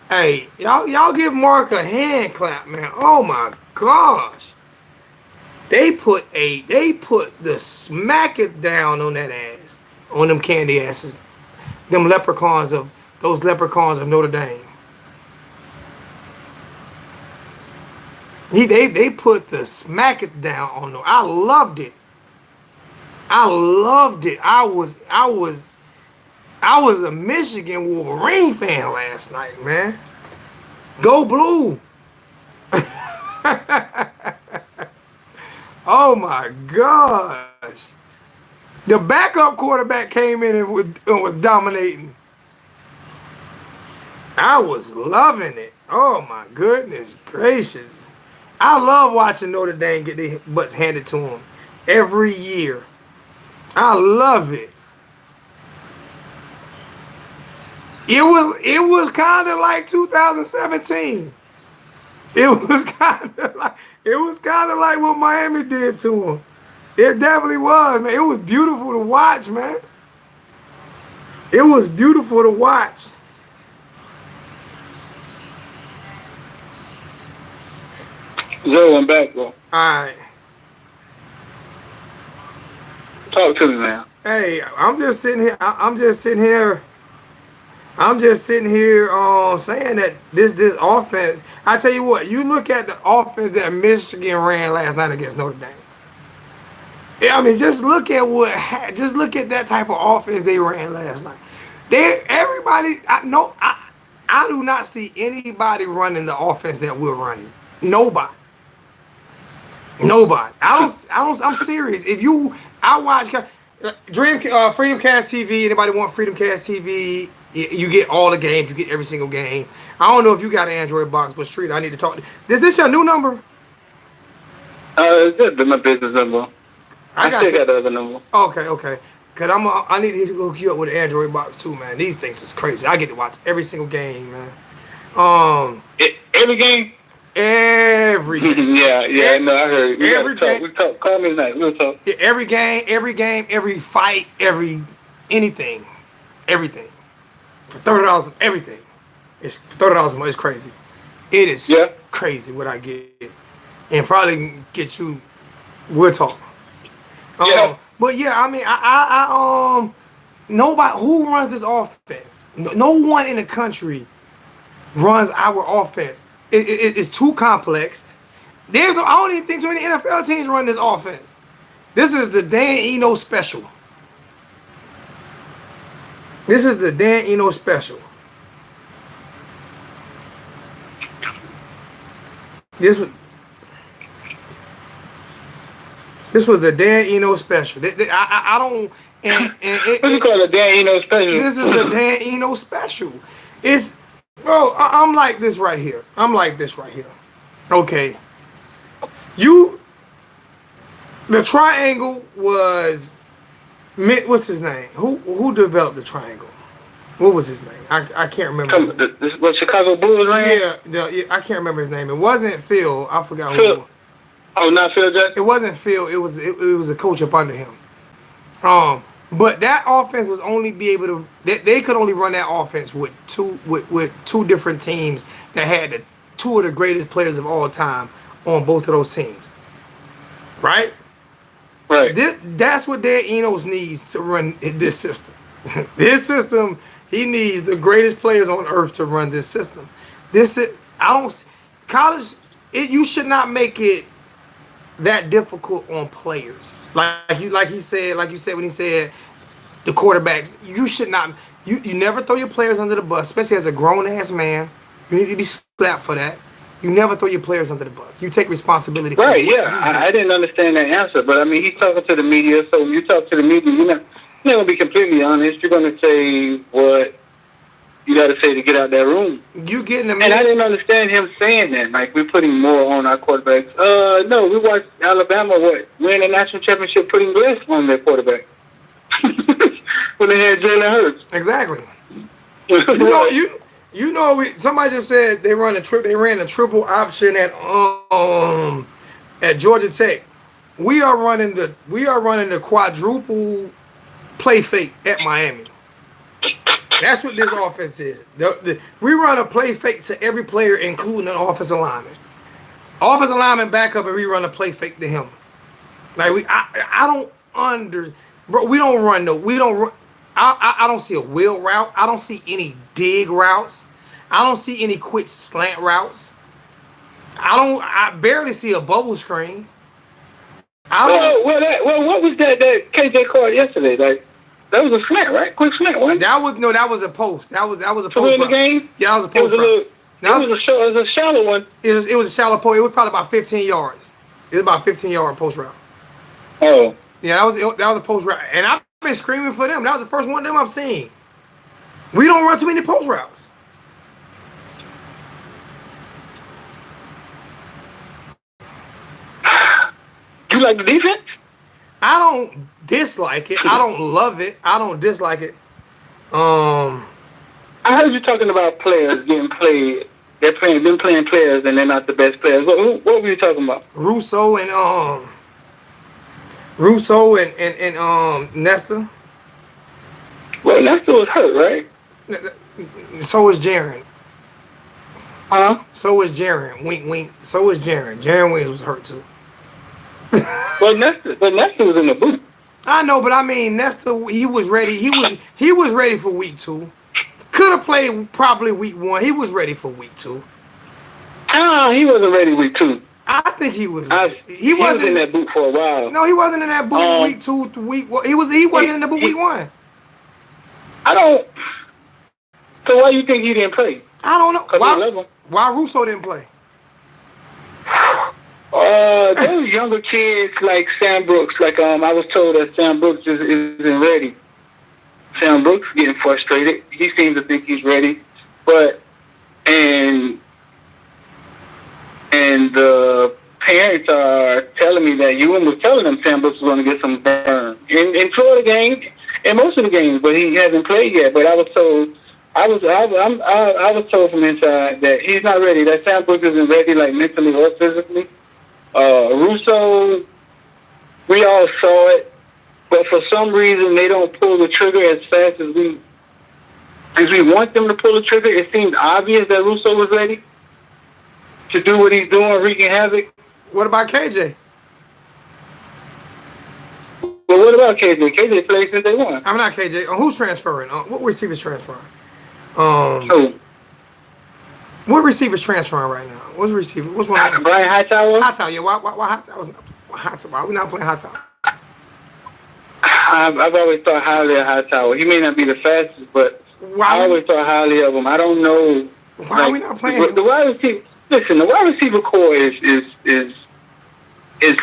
Hey, y'all give Mark a hand clap, man. Oh my gosh. They put the smack it down on that ass, on them candy asses, those leprechauns of Notre Dame. They put the smack it down on them. I loved it. I was a Michigan Wolverine fan last night, man. Go Blue. Oh my gosh. The backup quarterback came in and was dominating. I was loving it. Oh my goodness gracious. I love watching Notre Dame get their butts handed to them every year. I love it. It was kind of like 2017. It was kind of like what Miami did to him. It definitely was, man. It was beautiful to watch, man. It was beautiful to watch. Zoe, I'm back, bro. All right. Talk to me, man. Hey, I'm just sitting here saying that this offense, I tell you what, you look at the offense that Michigan ran last night against Notre Dame. I mean, just look at that type of offense they ran last night. I do not see anybody running the offense that we're running. Nobody. I'm serious. I watch Freedomcast TV. Anybody want Freedomcast TV? You get all the games. You get every single game. I don't know if you got an Android box, but Street, I need to talk. Is this your new number? This is my business number. I still got the other number. Okay. Cause I need to hook you up with an Android box too, man. These things is crazy. I get to watch every single game, man. Every game. Every game. yeah, no, I heard. Every game. We talk. Call me tonight. We'll talk. Every game, every fight, anything, everything. For $30, everything. It's $30 a month. It's crazy. It is crazy what I get, and probably get you. We'll talk. But yeah, I mean, I nobody who runs this offense. No one in the country runs our offense. It's too complex. I don't even think too many NFL teams run this offense. This is the Dan Eno special. This is the Dan Eno special. This was the Dan Eno special. I don't. What you call a Dan Eno special? This is the Dan Eno special. It's, bro. I'm like this right here. Okay. The triangle was. What's his name? Who developed the triangle? What was his name? I can't remember. The Chicago Bulls, right? Yeah, I can't remember his name. It wasn't Phil. I forgot who. Oh, not Phil Jackson? It wasn't Phil. It was a coach up under him. But that offense was only be able to. They could only run that offense with two different teams that had two of the greatest players of all time on both of those teams. Right. Right. That's what Dan Enos needs to run this system. This system, he needs the greatest players on earth to run this system. College. You should not make it that difficult on players. Like you said when he said the quarterbacks. You should not. You never throw your players under the bus, especially as a grown ass man. You need to be slapped for that. You never throw your players under the bus. You take responsibility. Right, I didn't understand that answer, but I mean, he's talking to the media, so when you talk to the media, you're not going to be completely honest. You're going to say what you got to say to get out that room. You getting them? And I didn't understand him saying that. Like, we're putting more on our quarterbacks. No, we watched Alabama win a national championship putting less on their quarterback when they had Jalen Hurts. Exactly. Somebody just said they ran a triple option at Georgia Tech. We are running the quadruple play fake at Miami. That's what this offense is. We run a play fake to every player, including an offensive lineman. Offensive lineman back up, and we run a play fake to him. Like I don't see a wheel route. I don't see any dig routes. I don't see any quick slant routes. I barely see a bubble screen. What was that KJ called yesterday? Like, that was a slant, right? Quick slant, wasn't it? That was a post. That was a post. To win the game? Yeah, that was a post. It was a shallow one. It was a shallow post. It was probably about 15 yards. It was about 15-yard post route. Oh. Yeah, that was a post route. And I've been screaming for them. That was the first one of them I've seen. We don't run too many post routes. You like the defense? I don't dislike it. I don't love it. I don't dislike it. I heard you talking about players getting played. They're playing players, and they're not the best players. What were you talking about? Russo and Nesta. Well, Nesta was hurt, right? So was Jaren. Huh? So was Jaren. Wink, wink. So was Jaren. Jaren Williams was hurt too. Well, Nesta was in the booth. I know, but I mean, Nesta, he was ready. He was ready for week 2. Could have played probably week 1. He was ready for week 2. He wasn't ready week 2. I think he was. He was in that boot for a while. No, he wasn't in that boot week 2 to week 1. He wasn't in the boot week 1. I don't. So why do you think he didn't play? I don't know. Why Russo didn't play? Those younger kids like Sam Brooks. Like I was told that Sam Brooks isn't ready. Sam Brooks getting frustrated. He seems to think he's ready, but and the parents are telling me that Ewan was telling them Sam Brooks was going to get some burn in Florida games and most of the games, but he hasn't played yet. But I was told I was told from inside that he's not ready. That Sam Brooks isn't ready, like mentally or physically. Russo, we all saw it, but for some reason they don't pull the trigger as fast as we want them to pull the trigger. It seemed obvious that Russo was ready to do what he's doing, wreaking havoc. What about KJ? Well, what about KJ? KJ played since day one. I'm not KJ. Who's transferring? What receivers transferring? Who? What receivers transferring right now? What's receiver? What's one? Brian Hightower. Hightower. Yeah. Why Hightower? Why we not playing Hightower? I've always thought highly of Hightower. He may not be the fastest, but I always thought highly of him. I don't know. Why are we not playing? The wide receiver. Listen, the wide receiver core is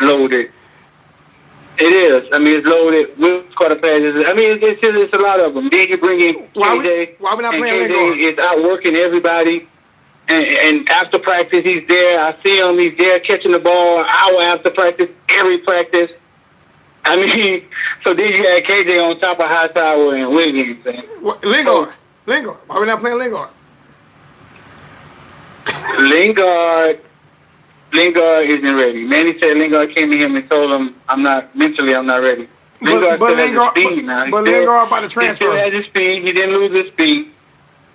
loaded. It is. I mean, it's loaded with quarter passes. I mean, it's a lot of them. Then you bring in KJ. Why we not playing KJ is outworking everybody. And after practice, he's there. I see him. He's there catching the ball an hour after practice, every practice. I mean, so then you got KJ on top of Hightower and Wiggins. Lingard. Why we not playing Lingard? Lingard isn't ready. Manny said Lingard came to him and told him, I'm not ready. Lingard but still has his speed now. Lingard about to transfer. He still has his speed. He didn't lose his speed.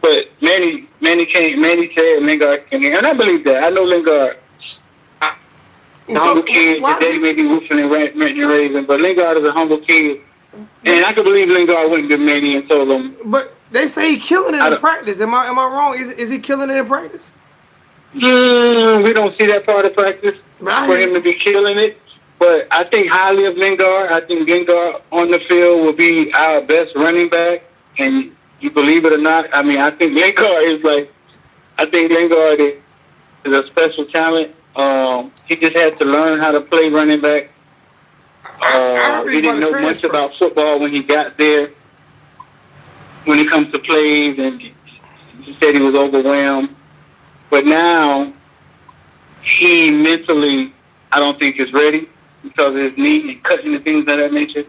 But Manny said Lingard came in. And I believe that. I know Lingard. The humble kid, his daddy may be roofing and raising, but Lingard is a humble kid. And I can believe Lingard went to Manny and told him. But they say he's killing it in practice. Am I wrong? Is he killing it in practice? We don't see that part of practice for him to be killing it. But I think highly of Lingard. I think Lingard on the field will be our best running back. And you believe it or not, I mean, I think Lingard is a special talent. He just had to learn how to play running back. He didn't know much about football when he got there. When it comes to plays, and he said he was overwhelmed. But now, he mentally, I don't think is ready because of his knee and cutting and things of that nature.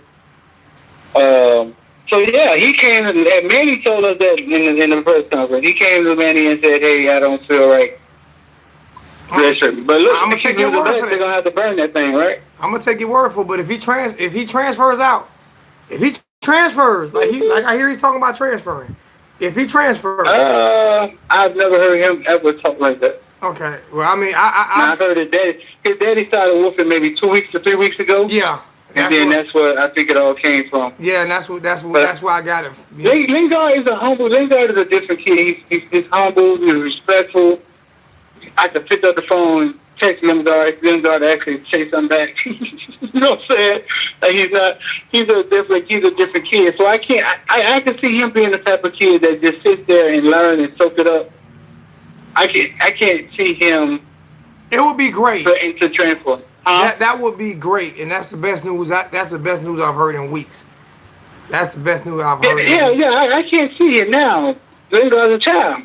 So yeah, he came and Manny told us that in the press conference. He came to Manny and said, "Hey, I don't feel right." But look, I'm gonna take your word for that. They're gonna have to burn that thing, right? I'm gonna take your word for it. But if he transfers out, like I hear he's talking about transferring. If he transfers, I've never heard him ever talk like that. Okay, well, I mean, I heard his daddy started whooping maybe 2 weeks to 3 weeks ago. Yeah. That's where I think it all came from. Yeah, and that's why I got it. Yeah. Lingard is a different kid. He's humble, he's respectful. I could pick up the phone, text Lingard actually say something back. You know what I'm saying? Like he's a different kid. So I can see him being the type of kid that just sits there and learn and soak it up. I can't see him. It would be great to transfer. That would be great, and that's the best news. That's the best news I've heard in weeks. That's the best news I've heard. I can't see it now. Lingard's a child.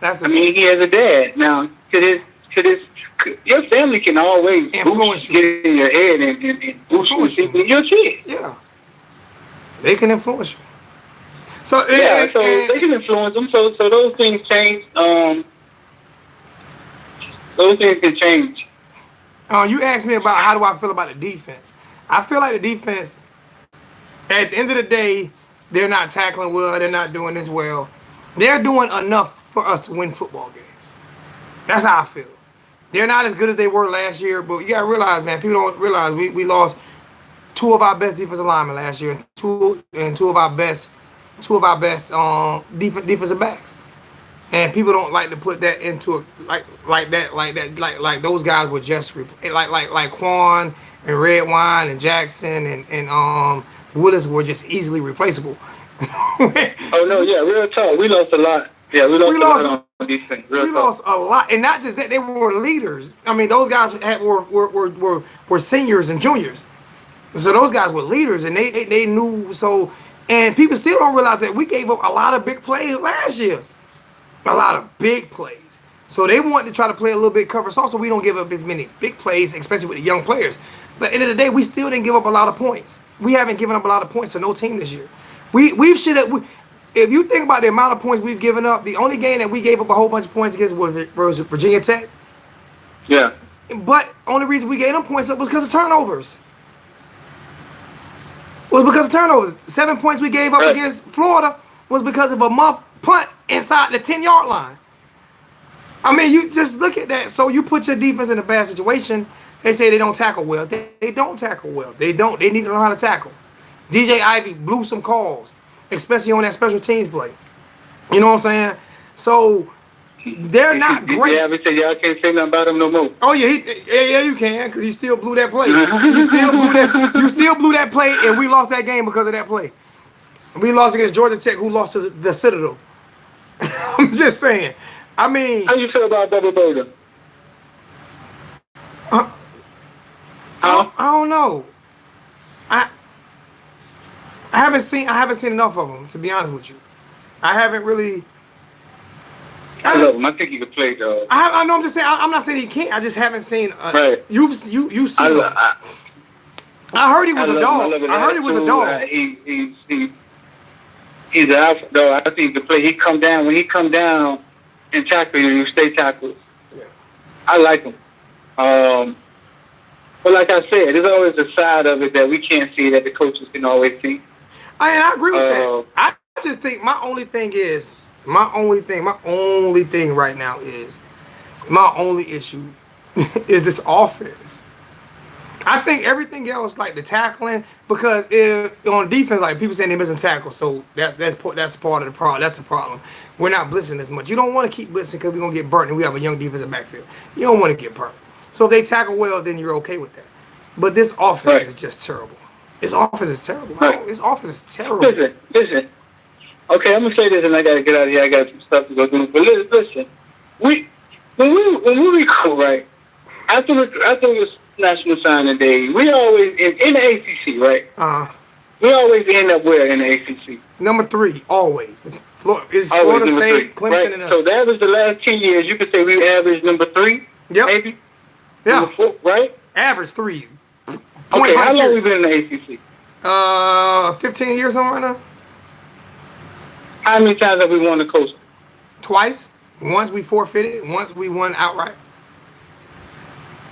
He has a dad now. Your family can always influence get in your head and boost you. Your kid. Yeah, they can influence you. So they can influence them. So those things change. Those things can change. You asked me about how do I feel about the defense. I feel like the defense, at the end of the day, they're not tackling well. They're not doing this well. They're doing enough for us to win football games. That's how I feel. They're not as good as they were last year, but you gotta realize, man, people don't realize we lost two of our best defensive linemen last year, and two of our best defensive backs. And people don't like to put that into like those guys were just like Quan and Redwine and Jackson and Willis were just easily replaceable. Oh no, yeah, real talk. We lost a lot. Yeah, we lost a lot on defense. We lost a lot, and not just that, they were leaders. I mean, those guys were seniors and juniors, so those guys were leaders, and they knew. So, and people still don't realize that we gave up a lot of big plays last year. A lot of big plays. So they want to try to play a little bit cover soft so we don't give up as many big plays, especially with the young players. But at the end of the day, we still didn't give up a lot of points. We haven't given up a lot of points to no team this year. if you think about the amount of points we've given up, the only game that we gave up a whole bunch of points against was Virginia Tech. Yeah. But only reason we gave them points up was because of turnovers. Was because of turnovers. 7 points we gave up against Florida was because of a muff punt inside the 10-yard line. I mean, you just look at that. So you put your defense in a bad situation. They say they don't tackle well. They don't tackle well. They don't. They need to learn how to tackle. DJ Ivey blew some calls, especially on that special teams play. You know what I'm saying? So they're not great. Yeah, say y'all can't say nothing about him no more. Oh yeah, yeah, you can, because he still blew that play. You still blew that play, and we lost that game because of that play. We lost against Georgia Tech, who lost to the Citadel. I'm just saying. I mean, how you feel about Double Bowden? I don't know. I haven't seen enough of him, to be honest with you. I haven't really. I love him. I think he could play, though. I know. I'm just saying. I'm not saying he can't. I just haven't seen. Right. You seen him. I heard he was a dog. I heard he was a dog. He's an alpha dog. I think he can play. He come down. When he come down and tackle you, you stay tackled. Yeah. I like him. But like I said, there's always a side of it that we can't see that the coaches can always see. I agree with that. I just think my only thing right now is my only issue is this offense. I think everything else, like the tackling, because if on defense, like people saying they're missing tackles, so that's part of the problem. That's the problem. We're not blitzing as much. You don't want to keep blitzing because we're gonna get burnt, and we have a young defensive backfield. You don't want to get burnt. So if they tackle well, then you're okay with that. But this offense is just terrible. This offense is terrible. This offense is terrible. Listen. Okay, I'm gonna say this, and I gotta get out of here. I got some stuff to go do. But listen, when we recruit, right? After the National Signing Day, we always in the ACC, right? We always end up where in the ACC? Number 3, always. Florida State, Clemson, right? and us. So that was the last 10 years. You could say we averaged number 3, maybe. Yeah. Number 4, right? Average 3. Okay, how long we been in the ACC? 15 years on right now. How many times have we won the Coastal? Twice. Once we forfeited. Once we won outright.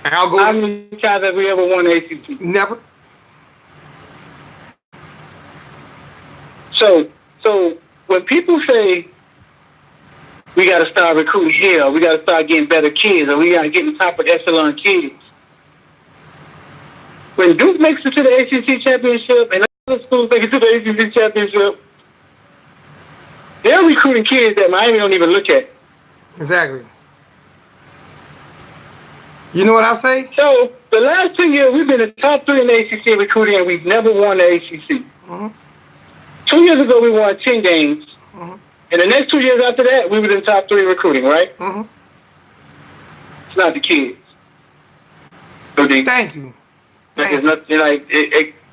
And how many times have we ever won the ACC? Never. So when people say we got to start recruiting here, we got to start getting better kids, or we got to get on top of echelon kids. When Duke makes it to the ACC championship and other schools make it to the ACC championship, they're recruiting kids that Miami don't even look at. Exactly. You know what I say? So the last 2 years, we've been in the top 3 in the ACC recruiting, and we've never won the ACC. 2 years ago, we won 10 games. And the next 2 years after that, we were in the top 3 recruiting, right? It's not the kids. So thank you. There's nothing like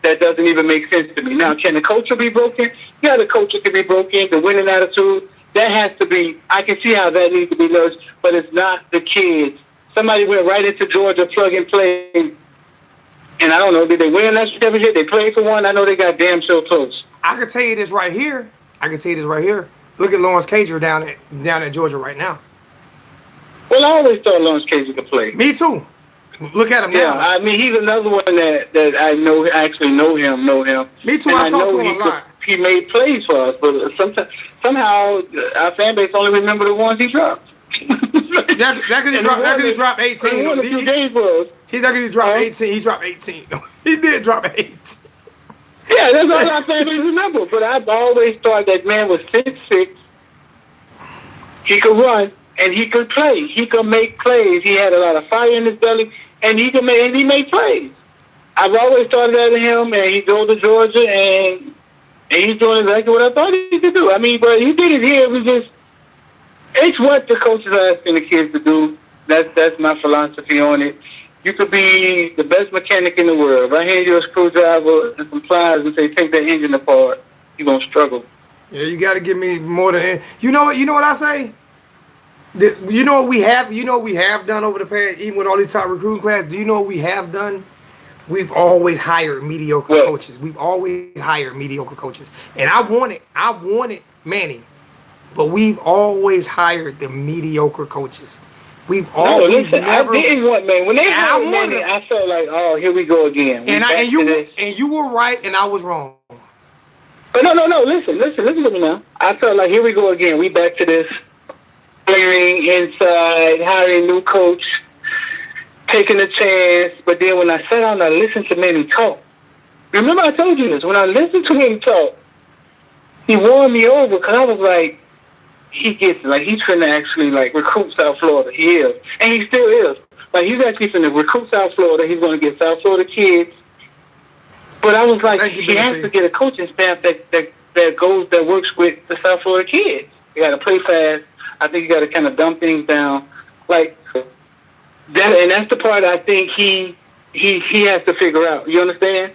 that doesn't even make sense to me. Now, can the culture be broken? Yeah, the culture can be broken. The winning attitude, that has to be. I can see how that needs to be nurtured, but it's not the kids. Somebody went right into Georgia, plug and play, and I don't know, did they win a national championship? They played for one. I know they got damn so close. I can tell you this right here. Look at Lawrence Cager down at Georgia right now. Well, I always thought Lawrence Cager could play. Me too. Look at him now. Yeah, I mean, he's another one that I know, actually know him. Me too, I talked to him a lot. He made plays for us, but somehow our fan base only remember the ones he dropped. That's because he dropped 18. He won a few games for us. He's not because he dropped 18. He dropped 18. He did drop 18. Yeah, that's all our fan base remember. But I've always thought that man was 6'6". He could run and he could play. He could make plays. He had a lot of fire in his belly, and he made plays. I've always thought that of him, and he goes to Georgia, and he's doing exactly what I thought he could do. I mean, but he did it here. It's what the coaches are asking the kids to do. That's my philosophy on it. You could be the best mechanic in the world. If I hand you a screwdriver and some pliers and say, take that engine apart, you're going to struggle. Yeah, you got to give me more than... You know what I say? You know what we have done over the past, even with all these top recruiting classes, do you know what we have done? We've always hired mediocre coaches. We've always hired mediocre coaches. And I wanted Manny, but we've always hired the mediocre coaches. We've always never. I didn't want Manny. When they hired Manny, I felt like, oh, here we go again. And you were right, and I was wrong. But no. Listen to me now. I felt like here we go again. We back to this hiring inside, hiring new coach, taking a chance. But then when I sat down and I listened to Manny talk, remember I told you this. When I listened to him talk, he won me over because I was like, he gets like he's trying to actually like recruit South Florida. He is, and he still is. Like he's actually going to recruit South Florida. He's going to get South Florida kids. But I was like, he has to get a coaching staff that works with the South Florida kids. You got to play fast. I think you got to kind of dumb things down, like that. And that's the part I think he has to figure out. You understand?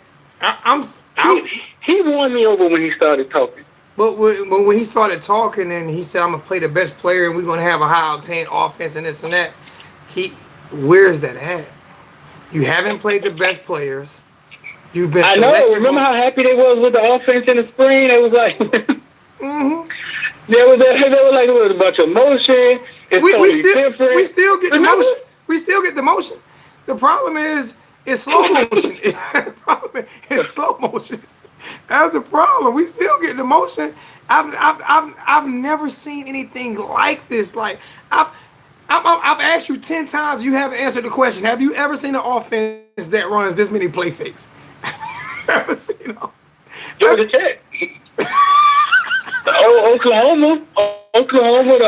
He won me over when he started talking. But when he started talking and he said, I'm going to play the best player and we're going to have a high-octane offense and this and that, where's that at? You haven't played the best players. You've been I know. Remember how happy they was with the offense in the spring? They was like, they were like, it was a bunch of motion. We still get the motion. We still get the motion. The problem is, it's slow motion. The problem is slow motion. That's the problem. We still get the motion. I've never seen anything like this. Like I've asked you 10 times. You haven't answered the question. Have you ever seen an offense that runs this many play fakes? Never seen them. Georgia Tech. Oklahoma. Oklahoma.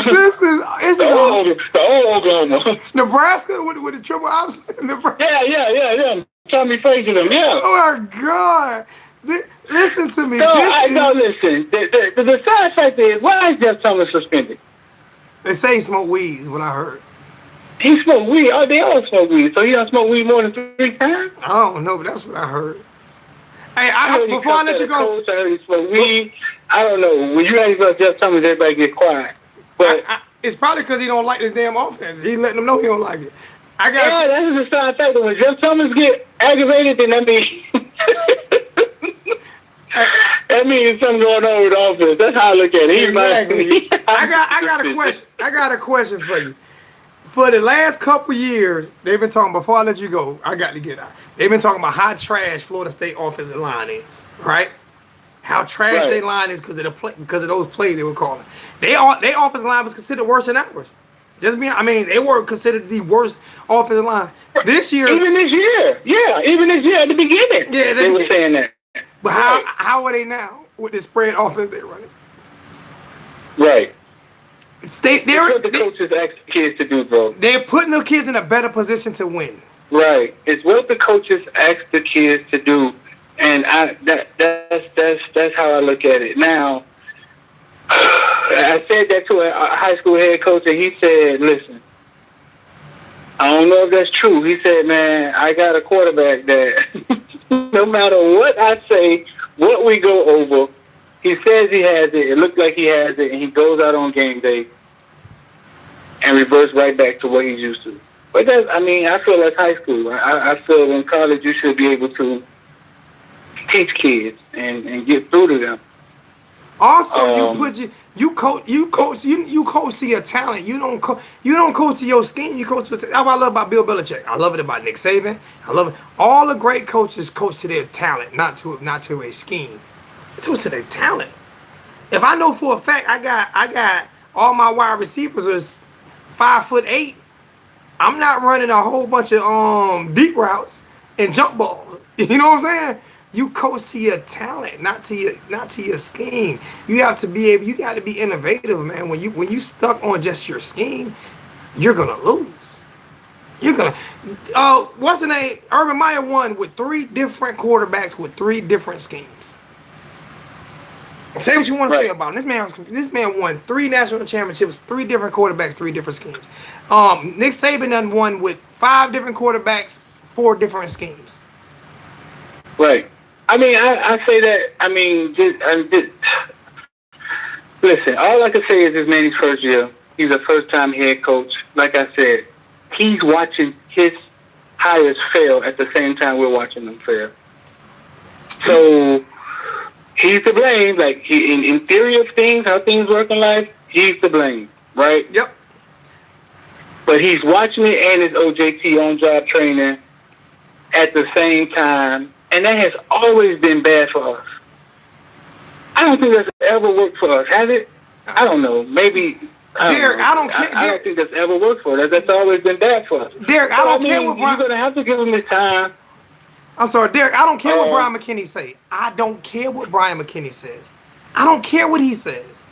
This is Oklahoma. Nebraska with the triple option. Yeah. Tommy facing them. Yeah. Oh my God! Listen to me. Listen. The side fact is, why is Jeff Thomas suspended? They say he smoked weed. Is what I heard. He smoked weed. Oh, they all smoke weed. So he don't smoke weed more than 3 times? I don't know, but that's what I heard. Hey, before I let you go, I heard he smoked weed. I don't know. When you ask about Jeff Thomas, everybody get quiet. But it's probably because he don't like this damn offense. He letting them know he don't like it. Yeah, that's the side fact. When Jeff Thomas get aggravated, then that means that means something going on with the offense. That's how I look at it. Exactly. I got a question. I got a question for you. For the last couple years, they've been talking. Before I let you go, I got to get out. They've been talking about how trash Florida State offensive line is, right? How trash their line is because of those plays they were calling. Their offensive line was considered worse than ours. They were considered the worst offensive line this year. Even this year at the beginning, they were saying that. But how are they now with the spread offense they're running? Right. They're what the coaches ask the kids to do, bro. They're putting the kids in a better position to win. Right. It's what the coaches ask the kids to do, and that's how I look at it. Now, I said that to a high school head coach, and he said, "Listen, I don't know if that's true." He said, "Man, I got a quarterback that no matter what I say, what we go over, he says he has it. It looks like he has it, and he goes out on game day and reverts right back to what he's used to." But I feel that's high school. I feel in college you should be able to teach kids and get through to them. Also, you coach to your talent. You don't coach to your scheme. You coach to that's what I love about Bill Belichick. I love it about Nick Saban. I love it. All the great coaches coach to their talent, not to a scheme. They coach to their talent. If I know for a fact I got all my wide receivers is 5'8", I'm not running a whole bunch of deep routes and jump balls. You know what I'm saying? You coach to your talent, not to your scheme. You got to be innovative, man. When you stuck on just your scheme, you're gonna lose. What's the name? Urban Meyer won with 3 different quarterbacks with 3 different schemes. Say what you want to say about him. This man won 3 national championships, 3 different quarterbacks, 3 different schemes. Nick Saban done won with 5 different quarterbacks, 4 different schemes. Right. I say that. Listen. All I can say is this man's first year. He's a first-time head coach. Like I said, he's watching his hires fail at the same time we're watching them fail. So he's to blame. Like in theory of things, how things work in life, he's to blame, right? Yep. But he's watching it and his OJT on-job training at the same time, and that has always been bad for us. I don't think that's ever worked for us, has it? I don't know. Maybe. Derek, I don't care. I don't think that's ever worked for us. That's always been bad for us. Derek, I don't care what Brian. You're gonna have to give him his time. I'm sorry, Derek. I don't care what Brian McKinney say. I don't care what Brian McKinney says. I don't care what he says.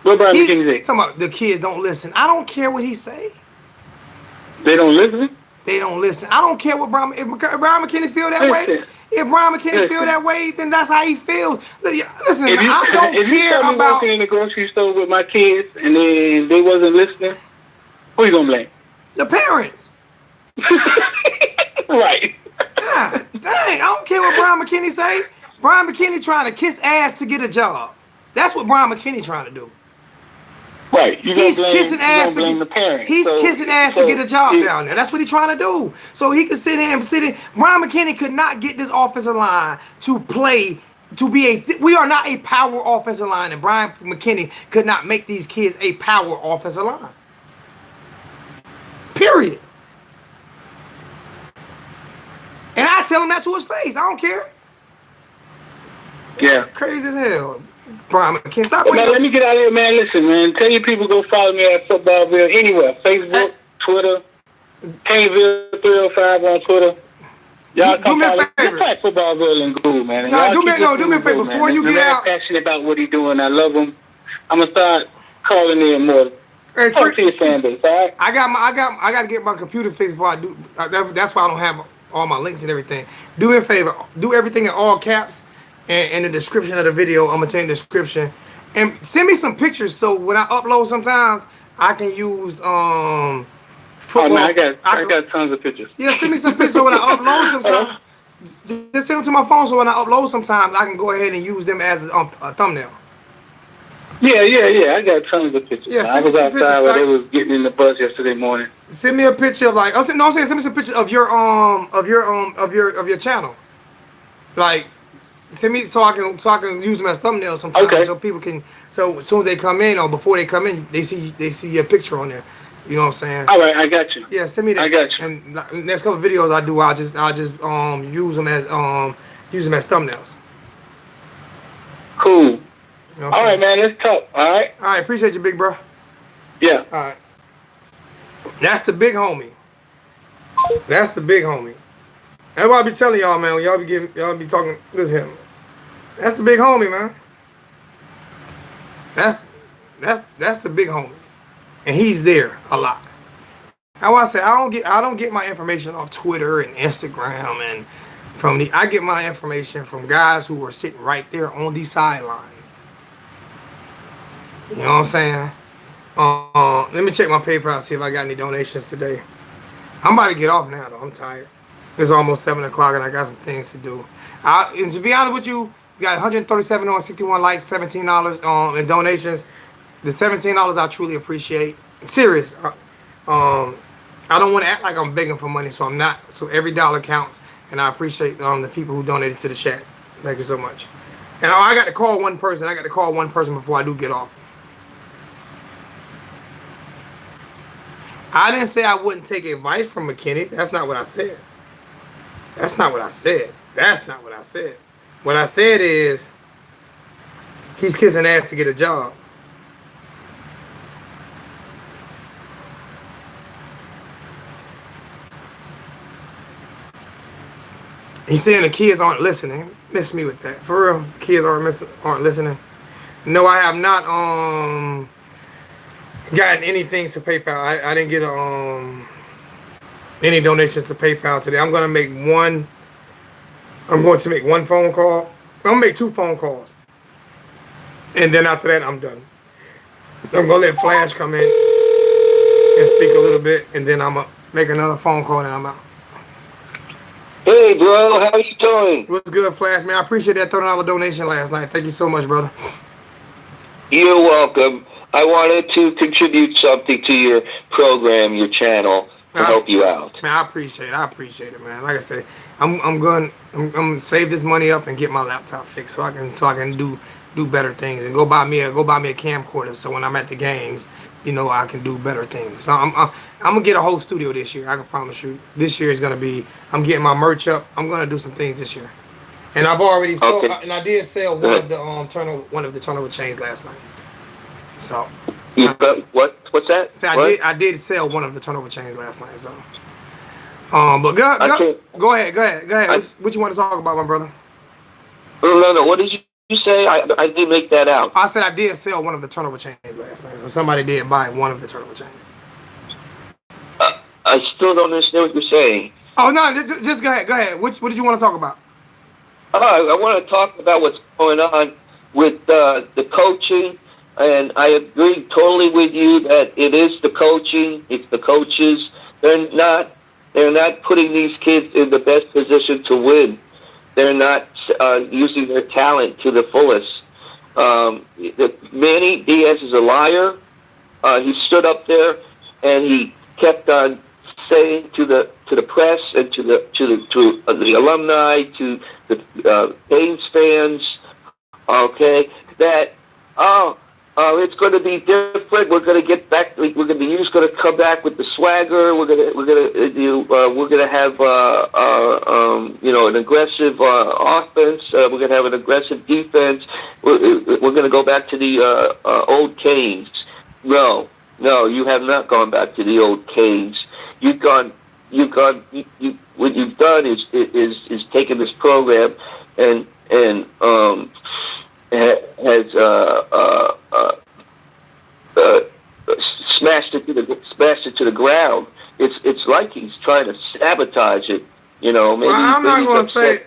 What Brian McKinney say? Talking about the kids don't listen. I don't care what he say. They don't listen. They don't listen. I don't care what Brian. If Brian McKinney feel that way, if Brian McKinney feel that way, then that's how he feels. Listen, if you, I don't if you care saw me about walking in the grocery store with my kids and then they wasn't listening, who you gonna blame? the parents. Right. God dang, I don't care what Brian McKinney say. Brian McKinney trying to kiss ass to get a job. That's what Brian McKinney trying to do. Right. He's kissing ass to blame the parents. He's kissing ass to get a job down there. That's what he's trying to do. So he could sit here and sit in. Brian McKinney could not get this offensive line to play to be a. We are not a power offensive line, and Brian McKinney could not make these kids a power offensive line. Period. And I tell him that to his face. I don't care. Yeah. Crazy as hell. Brian McKinney, stop. Man, let me get out of here, man. Listen, man. Tell your people go follow me at Footballville anywhere. Facebook, Twitter, Caneville 305 on Twitter. Y'all come follow. Just type Footballville and Google, man. No, do me a favor before you get out. I'm passionate about what he's doing. I love him. I'm gonna start calling in more. Hey, talk to your fan base, all right? I got to get my computer fixed before I do. That's why I don't have all my links and everything. Do me a favor. Do everything in all caps. And in the description of the video, I'm gonna change the description and send me some pictures so when I upload sometimes I can use football. Oh man, I got tons of pictures. Yeah, send me some pictures so when I upload sometimes, just send them to my phone so when I upload sometimes I can go ahead and use them as a thumbnail. Yeah. I got tons of pictures. Yeah, I was outside while they was getting in the bus yesterday morning. Send me a picture of send me some pictures of your channel, like. Send me so I can use them as thumbnails sometimes, okay. So people can as soon as they come in or before they come in they see your picture on there. You know what I'm saying? All right, I got you. Yeah, send me that. I got you. And next couple of videos I do, I'll just use them as thumbnails. Cool. You know all right, man. Let's talk. All right. All right. Appreciate you, big bro. Yeah. All right. That's the big homie. That's the big homie. That's what I be telling y'all, man. When y'all be talking this him. That's the big homie, man. That's the big homie, and he's there a lot. That's why I say I don't get my information off Twitter and Instagram and I get my information from guys who are sitting right there on the sideline. You know what I'm saying? Let me check my PayPal, see if I got any donations today. I'm about to get off now, though. I'm tired. It's almost 7 o'clock, and I got some things to do. And to be honest with you, we got 137 on 61 likes, $17 in donations. The $17 I truly appreciate. Serious. I don't want to act like I'm begging for money, so I'm not. So every dollar counts, and I appreciate the people who donated to the chat. Thank you so much. And I got to call one person. I got to call one person before I do get off. I didn't say I wouldn't take advice from McKinney. That's not what I said. That's not what I said. That's not what I said. What I said is he's kissing ass to get a job. He's saying the kids aren't listening. Miss me with that. For real, the kids aren't listening. No, I have not gotten anything to PayPal. I didn't get any donations to PayPal today. I'm going to make one phone call. I'm going to make 2 phone calls. And then after that, I'm done. I'm going to let Flash come in and speak a little bit. And then I'm going to make another phone call and I'm out. Hey, bro. How you doing? What's good, Flash, man? I appreciate that $30 donation last night. Thank you so much, brother. You're welcome. I wanted to contribute something to your program, your channel. to help you out. Man, I appreciate it, man. Like I said, I'm gonna save this money up and get my laptop fixed so I can do better things and go buy me a camcorder so when I'm at the games, you know, I can do better things. So I'm gonna get a whole studio this year. I can promise you. This year is gonna be. I'm getting my merch up. I'm gonna do some things this year, and I've already sold. And I did sell one of the turnover chains last night. So. You got what's that? See, I did sell one of the turnover chains last night. So. But go ahead. What you want to talk about, my brother? No. What did you say? I didn't make that out. I said I did sell one of the turnover chains last night. So somebody did buy one of the turnover chains. I still don't understand what you're saying. Oh no, just go ahead. What did you want to talk about? I want to talk about what's going on with the coaching, and I agree totally with you that it is the coaching. It's the coaches. They're not putting these kids in the best position to win. They're not using their talent to the fullest. Manny Diaz is a liar. He stood up there and he kept on saying to the press and to the alumni, to the Canes fans, okay, that it's going to be different. We're going to get back. The youth's going to come back with the swagger. We're going to have an aggressive offense. We're going to have an aggressive defense. We're going to go back to the old Canes. No, you have not gone back to the old Canes. What you've done is taken this program and has smashed it to the ground. It's like he's trying to sabotage it. You know, maybe. Well, I'm not going to say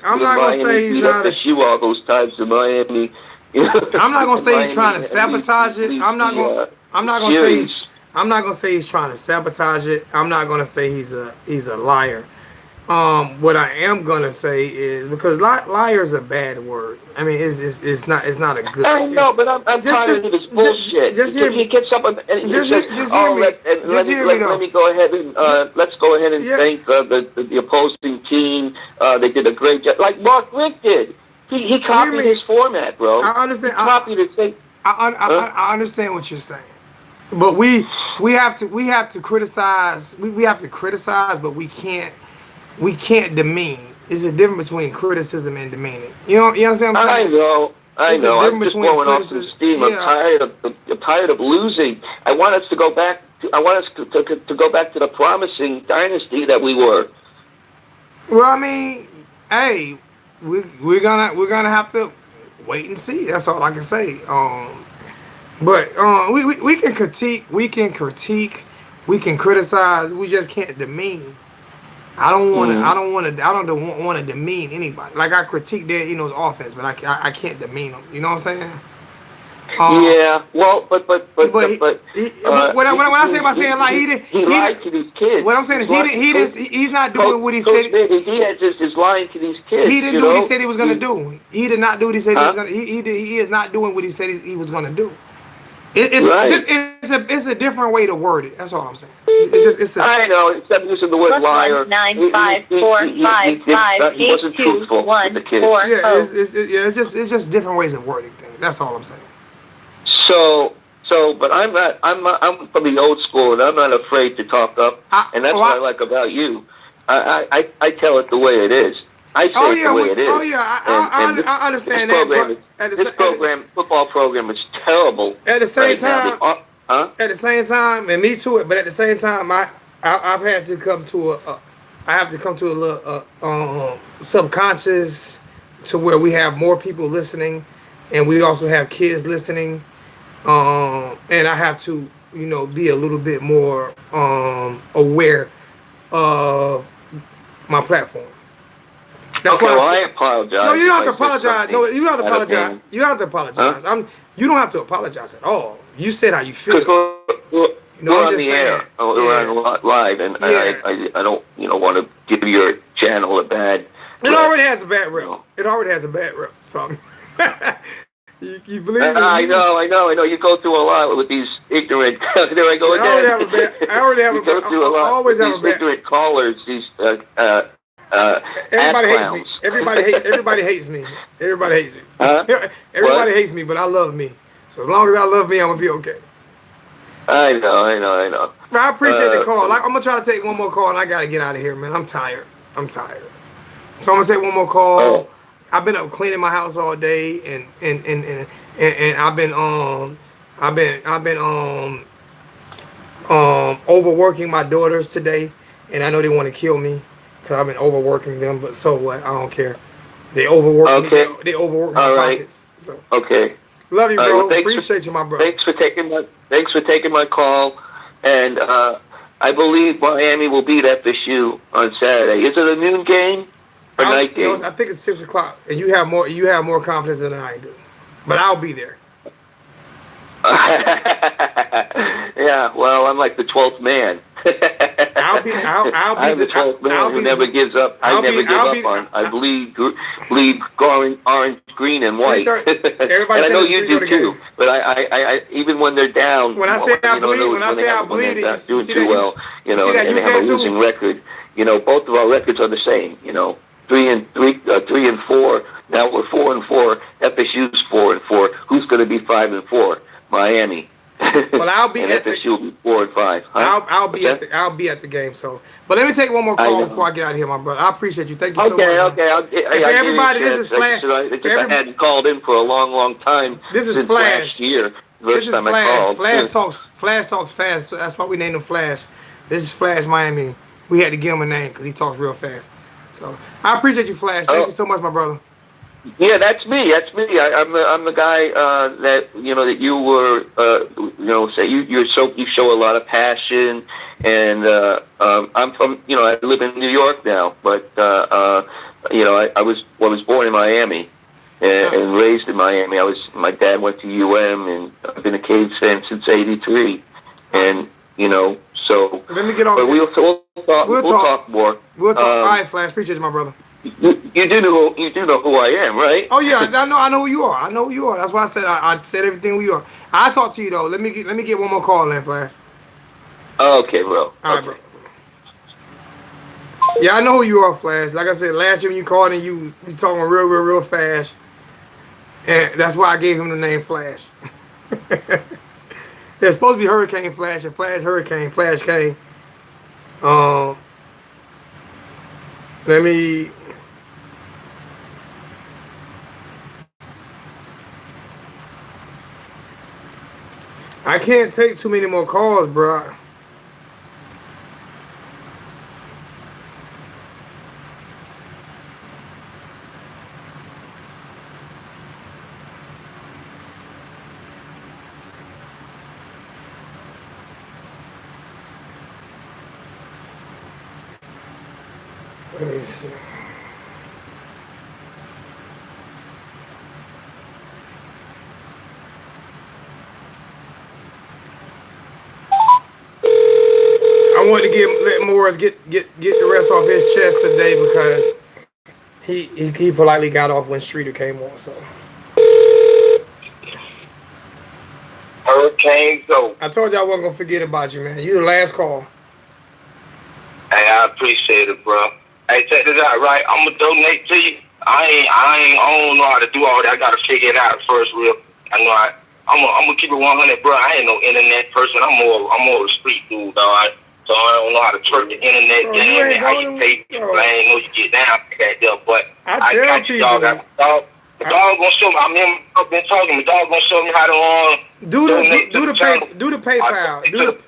he's not. You all those times in Miami. I'm not going to say he's trying to sabotage it. I'm not going to say he's trying to sabotage it. I'm not going to say he's a liar. What I am gonna say is because liar is a bad word. I mean, it's not a good. I know, but I'm tired of this bullshit. Just hear me. He gets up and he says, let me go ahead and let's go ahead and thank the opposing team. They did a great job, like Mark Richt did. He copied his format, bro. I understand. I understand what you're saying, but we have to criticize. We have to criticize, but we can't demean. There's a difference between criticism and demeaning. You understand what I'm saying? I know. I'm just blowing off some steam. Yeah. I'm tired of losing. I want us to go back. I want us to go back to the promising dynasty that we were. Well, I mean, hey, we're gonna have to wait and see. That's all I can say. But we can critique. We can criticize. We just can't demean. I don't want to demean anybody. Like I critique Daniel's offense, but I can't demean him. You know what I'm saying? Yeah. Well, but when I say about saying like he lied to these kids. What I'm saying is he's not doing what he said. He is lying to these kids. He didn't do what he said he was going to do. He did not do what he said he was going to. He is not doing what he said he was going to do. It's a different way to word it. That's all I'm saying. I know. Except using the word liar. 95455 He wasn't truthful with the kids. It's just different ways of wording things. That's all I'm saying. So, but I'm from the old school, and I'm not afraid to talk up, and that's what I like about you. I tell it the way it is. I say it the way it is. Oh yeah, I understand that. This football program is terrible. At the same time, and me too. But at the same time, I've had to come to a little subconscious to where we have more people listening, and we also have kids listening, and I have to be a little bit more aware of my platform. That's why I apologize. No, you don't have to apologize. No, you don't have to apologize. You don't have to apologize. You don't have to apologize at all. You said how you feel. We're on the air. We're on live, and I don't want to give your channel a bad. It already has a bad rep. It already has a bad rep. So you You believe me? I know. You go through a lot with these ignorant. There I go again. I already have a bad. I always have a bad. Ignorant callers. These everybody hates me. Everybody hates me. Everybody hates me. Huh? Everybody hates me, but I love me. So as long as I love me, I'm gonna be okay. I know. Man, I appreciate the call. I'm gonna try to take one more call, and I gotta get out of here, man. I'm tired. So I'm gonna take one more call. Oh. I've been up cleaning my house all day, and I've been overworking my daughters today, and I know they want to kill me because I've been overworking them. But so what? I don't care. They overwork me. They overwork my pockets. So okay. Love you, bro. Well, appreciate you, my brother. Thanks for taking my call, and I believe Miami will beat FSU on Saturday. Is it a noon game? Night game? I think it's 6 o'clock, and you have more confidence than I do. But I'll be there. Yeah, well, I'm like the 12th man. I'll be the 12th man who never gives up. I never give up on. I bleed orange, green, and white. And I know you do too. But I even when they're down, when I say I bleed, when they're not doing too well, and they have a losing record, both of our records are the same. 3-4. Now we're 4-4. FSU's 4-4. Who's going to be 5-4? Miami. Well, I'll be at FSU will be 4-5. Huh? I'll be at the game. So, but let me take one more call before I get out of here, my brother. I appreciate you. Thank you so much. Okay. Everybody, this is Flash. I hadn't called in for a long time. This is Flash. Last year. This is Flash. Flash talks fast. So that's why we named him Flash. This is Flash Miami. We had to give him a name because he talks real fast. So I appreciate you, Flash. Thank you so much, my brother. Yeah, that's me. I'm the guy that that you were say you show a lot of passion, and I'm from I live in New York now, but I was born in Miami and raised in Miami. My dad went to UM, and I've been a Canes fan since '83, and so. Let me get on. But we'll talk more. We'll talk. All right, Flash. Appreciate you, my brother. You do know who I am, right? Oh yeah, I know who you are. That's why I said I said everything who you are. I'll talk to you though. Let me get one more call in, Flash. Okay, bro. All right, bro. Yeah, I know who you are, Flash. Like I said, last year when you called and you talking real fast, and that's why I gave him the name Flash. It's supposed to be Hurricane Flash and Flash Hurricane. Flash came. Let me. I can't take too many more calls, bro. Let me see. I wanted to let Morris get the rest off his chest today because he politely got off when Streeter came on. So Hurricane go. I told you I wasn't gonna forget about you, man. You the last call. Hey, I appreciate it, bro. Hey, check this out, right? I'm gonna donate to you. I don't know how to do all that. I gotta figure it out first, real. I'm gonna keep it 100, bro. I ain't no internet person. I'm more a street dude, dog. So I don't know how to twerk the internet game and how you pay people. I ain't know you get down like that there, but I got you, dog. The dog gonna show me. I've been talking. The dog gonna show me how to do the PayPal.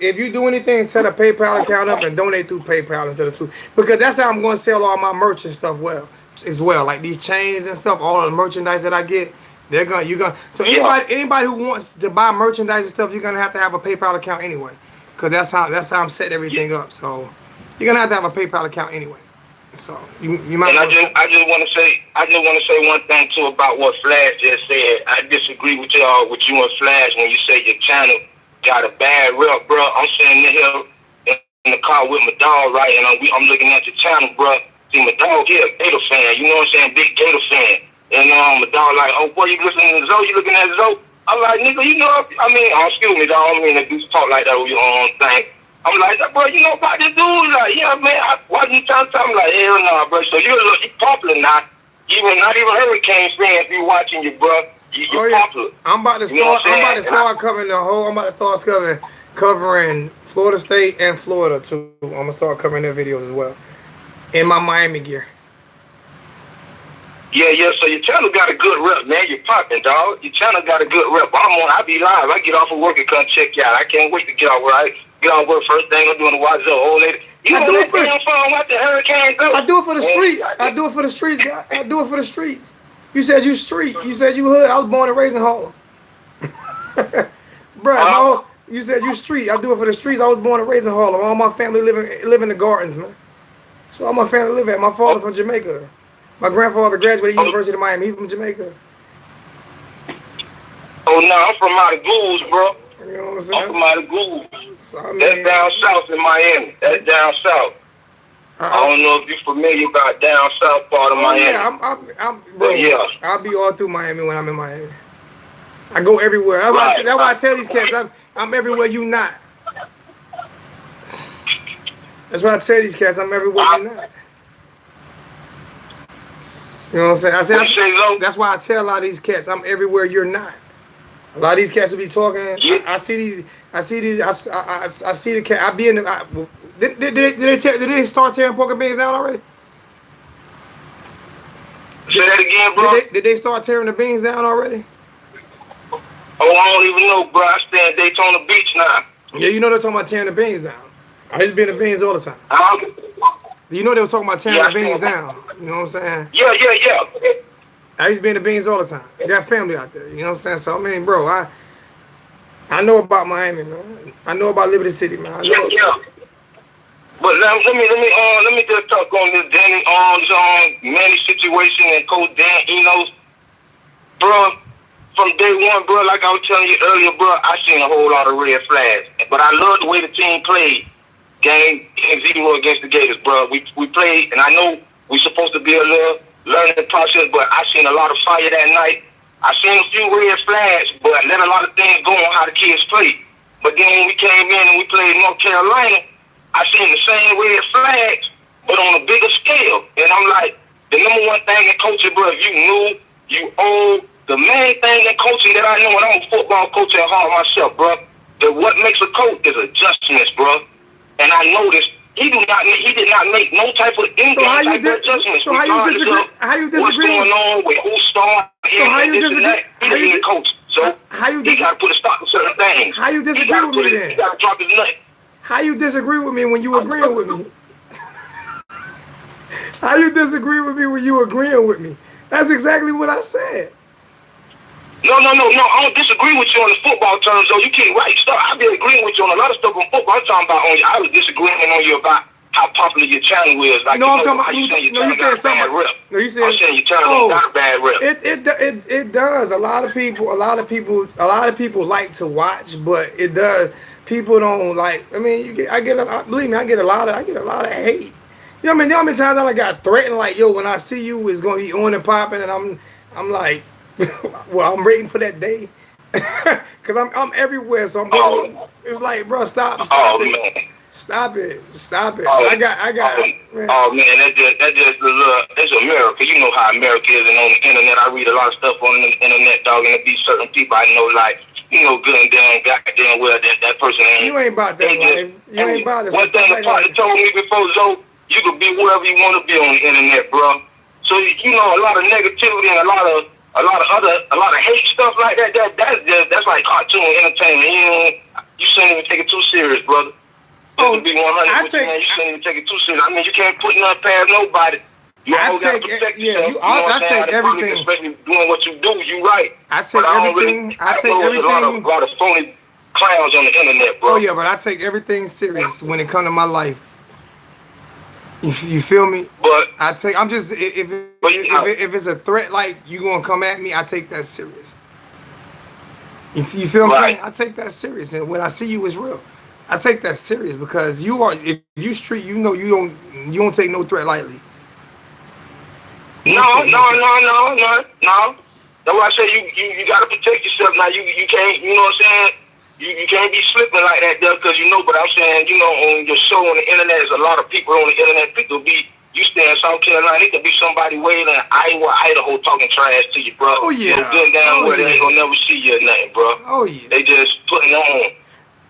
If you do anything, set a PayPal account up and donate through PayPal instead of because that's how I'm going to sell all my merch and stuff as well. Like these chains and stuff, all the merchandise that I get, So anybody who wants to buy merchandise and stuff, you're gonna have to have a PayPal account anyway, because that's how I'm setting everything up. So you're gonna have to have a PayPal account anyway. So you might. And I just want to say one thing too about what Flash just said. I disagree with you and Flash when you say your channel got a bad rep, bro. I'm sitting here in the car with my dog, right, and I'm looking at your channel, bro. See, my dog here, a Gator fan. You know what I'm saying? Big Gator fan. And a dog like, oh boy, you listening to Zoe? You looking at Zoe? I'm like, nigga, you know, excuse me, dog. I don't mean to do talk like that with your own thing. I'm like, bro, you know about this dude? Like, yeah, man. Why you trying to tell me? Like, hell no, bro. So you're popular now. Not even Hurricane fans be watching you, bro. You're popular. I'm about to start covering the whole. I'm about to start covering Florida State and Florida too. I'm gonna start covering their videos as well in my Miami gear. Yeah. So your channel got a good rep, man. You're popping, dog. Your channel got a good rep. I be live. I get off of work and come check you out. I can't wait to get off work. Get off work first thing I'm doing the watch the old lady. You know that damn phone watch the hurricane go? I do it for the streets. I do it for the streets, guy. I do it for the streets. You said you street. You said you hood. I was born and raised in Harlem. Bro, you said you street. I do it for the streets. I was born and raised in Harlem. All my family live in the gardens, man. So all my family live at. My father from Jamaica. My grandfather graduated University of Miami. He's from Jamaica. Oh no, I'm from out of Goose, bro. You know what I'm saying? I'm from out of Goose. So, I mean, that's down south in Miami. That's down south. I don't know if you're familiar about down south part of Miami. Yeah, bro. Yeah. I'll be all through Miami when I'm in Miami. I go everywhere. That's why I tell these cats I'm everywhere you not. That's why I tell these cats I'm everywhere you not. You know what I'm saying? That's why I tell a lot of these cats I'm everywhere you're not. A lot of these cats will be talking. Yeah. I see the cat. I be in the. Did they start tearing pork and beans down already? Say that again, bro. Did they start tearing the beans down already? Oh, I don't even know, bro. I stay at Daytona Beach now. Yeah, you know they're talking about tearing the beans down. I used to be in the beans all the time. You know they were talking about tearing the beans down. You know what I'm saying? Yeah. I used to be in the beans all the time. I got family out there. You know what I'm saying? So, I mean, bro, I know about Miami, man. I know about Liberty City, man. Yeah. But let me just talk on this Danny Manny situation and Coach Dan Enos. Bro, from day one, bro, like I was telling you earlier, bro, I seen a whole lot of red flags. But I love the way the team played game 0 against the Gators, bro. We played, and I know we're supposed to be a little learning process, but I seen a lot of fire that night. I seen a few red flags, but let a lot of things go on how the kids play. But then when we came in and we played North Carolina, I seen the same red flags, but on a bigger scale. And I'm like, the number one thing in coaching, bro, if you knew, you old, the main thing in coaching that I know, and I'm a football coach at heart myself, bro, that what makes a coach is adjustments, bro. And I noticed he did not make no type of adjustments. So how you disagree? What's going on with who's starting? So how you disagree? He coach. So he got to put a stop to certain things. How you disagree with me then? He got to drop his nut. How you disagree with me when you agreeing with me? How you disagree with me when you agreeing with me? That's exactly what I said. No. I don't disagree with you on the football terms, though. You can't I be agreeing with you on a lot of stuff on football. I'm talking about I was disagreeing on you about how popular your channel is. Like, no, I'm talking about you said something. No, you said. I'm saying your channel got a bad rep. It does. A lot of people like to watch, but it does. People don't like. I mean, believe me, I get a lot of hate. You know what I mean? How many times I got threatened, like, yo, when I see you, it's gonna be on and popping, and I'm like, well, I'm waiting for that day, cause I'm everywhere. So it's like, bro, stop it. Man. Stop it. I got. Man. Oh man, that's America. You know how America is, and on the internet, I read a lot of stuff on the internet, dog, and there be certain people I know, like, you know, good and goddamn well that person ain't. You ain't about that life. You ain't about it. One thing the partner told me before, Zoe, you could be whoever you want to be on the internet, bro. So you know, a lot of negativity and a lot of hate stuff like that. That's like cartoon entertainment. You know, you shouldn't even take it too serious, brother. To be 100%, you shouldn't even take it too serious. I mean, you can't put nothing past nobody. You always got to protect yourself. I take everything. Especially doing what you do, you right. I take everything. I take everything. A lot of phony clowns on the internet, bro. Oh yeah, but I take everything serious when it comes to my life. You feel me? But I'm just if it's a threat, like you gonna come at me, I take that serious. You feel what I'm saying? I take that serious, and when I see you, it's real. I take that serious because if you street, you know you don't take no threat lightly. No. That's why I say you gotta protect yourself. Now you can't, you know what I'm saying? You can't be slipping like that there because you know. But I'm saying, you know, on your show on the internet, there's a lot of people on the internet. People be you stay in South Carolina, it could be somebody way in Iowa, Idaho talking trash to you, bro. Oh yeah. You know, good down where they ain't gonna never see you or nothing, bro. Oh yeah. They just putting on.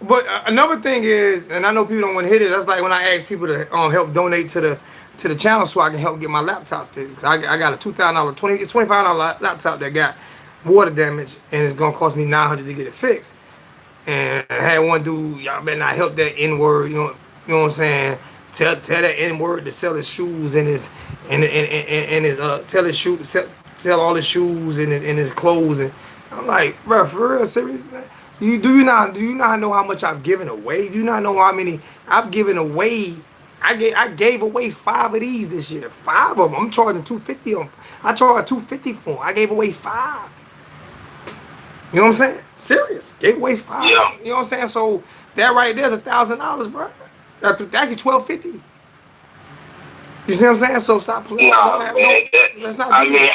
But another thing is, and I know people don't want to hear this. That's like when I ask people to help donate to the channel so I can help get my laptop fixed. I got a $25 laptop that got water damage and it's gonna cost me $900 to get it fixed. And I had one dude, y'all better not help that N-word, you know what I'm saying? Tell that N-word to sell his shoes and his sell all his shoes and his clothes. And I'm like, bro, for real, serious? Do you not know how much I've given away? Do you not know how many I've given away? I gave away 5 of these this year. 5 of them. I'm charging $250 on. I charged $250 for them. I gave away 5. You know what I'm saying? Serious. Gave away 5. Yeah. You know what I'm saying? So that right there's $1,000, bro. That's $1,250. You see what I'm saying? So stop playing. Nah, man.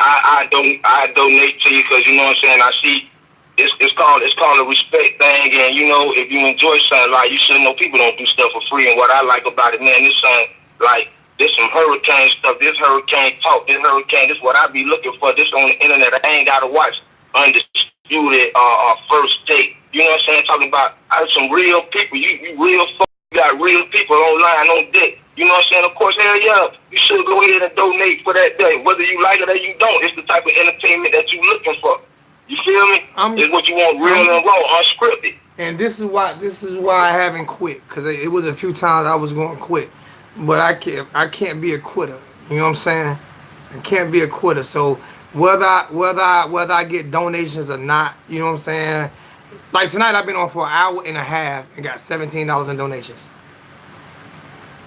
I donate to you because you know what I'm saying. I see. It's called a respect thing, and you know if you enjoy something like you should know people don't do stuff for free. And what I like about it, man, this something like this some hurricane stuff. This hurricane talk. This hurricane. This what I be looking for. This on the internet. I ain't gotta watch Undisputed First Take. You know what I'm saying? Talking about some real people. You real. You got real people online on deck. You know what I'm saying? Of course, hell yeah. You should go ahead and donate for that day, whether you like it or you don't. It's the type of entertainment that you looking for. You feel me? It's what you want, real and raw, unscripted. And this is why I haven't quit, because it was a few times I was going to quit, but I can't be a quitter. You know what I'm saying? I can't be a quitter. So whether I get donations or not, you know what I'm saying? Like tonight, I've been on for an hour and a half and got $17 in donations.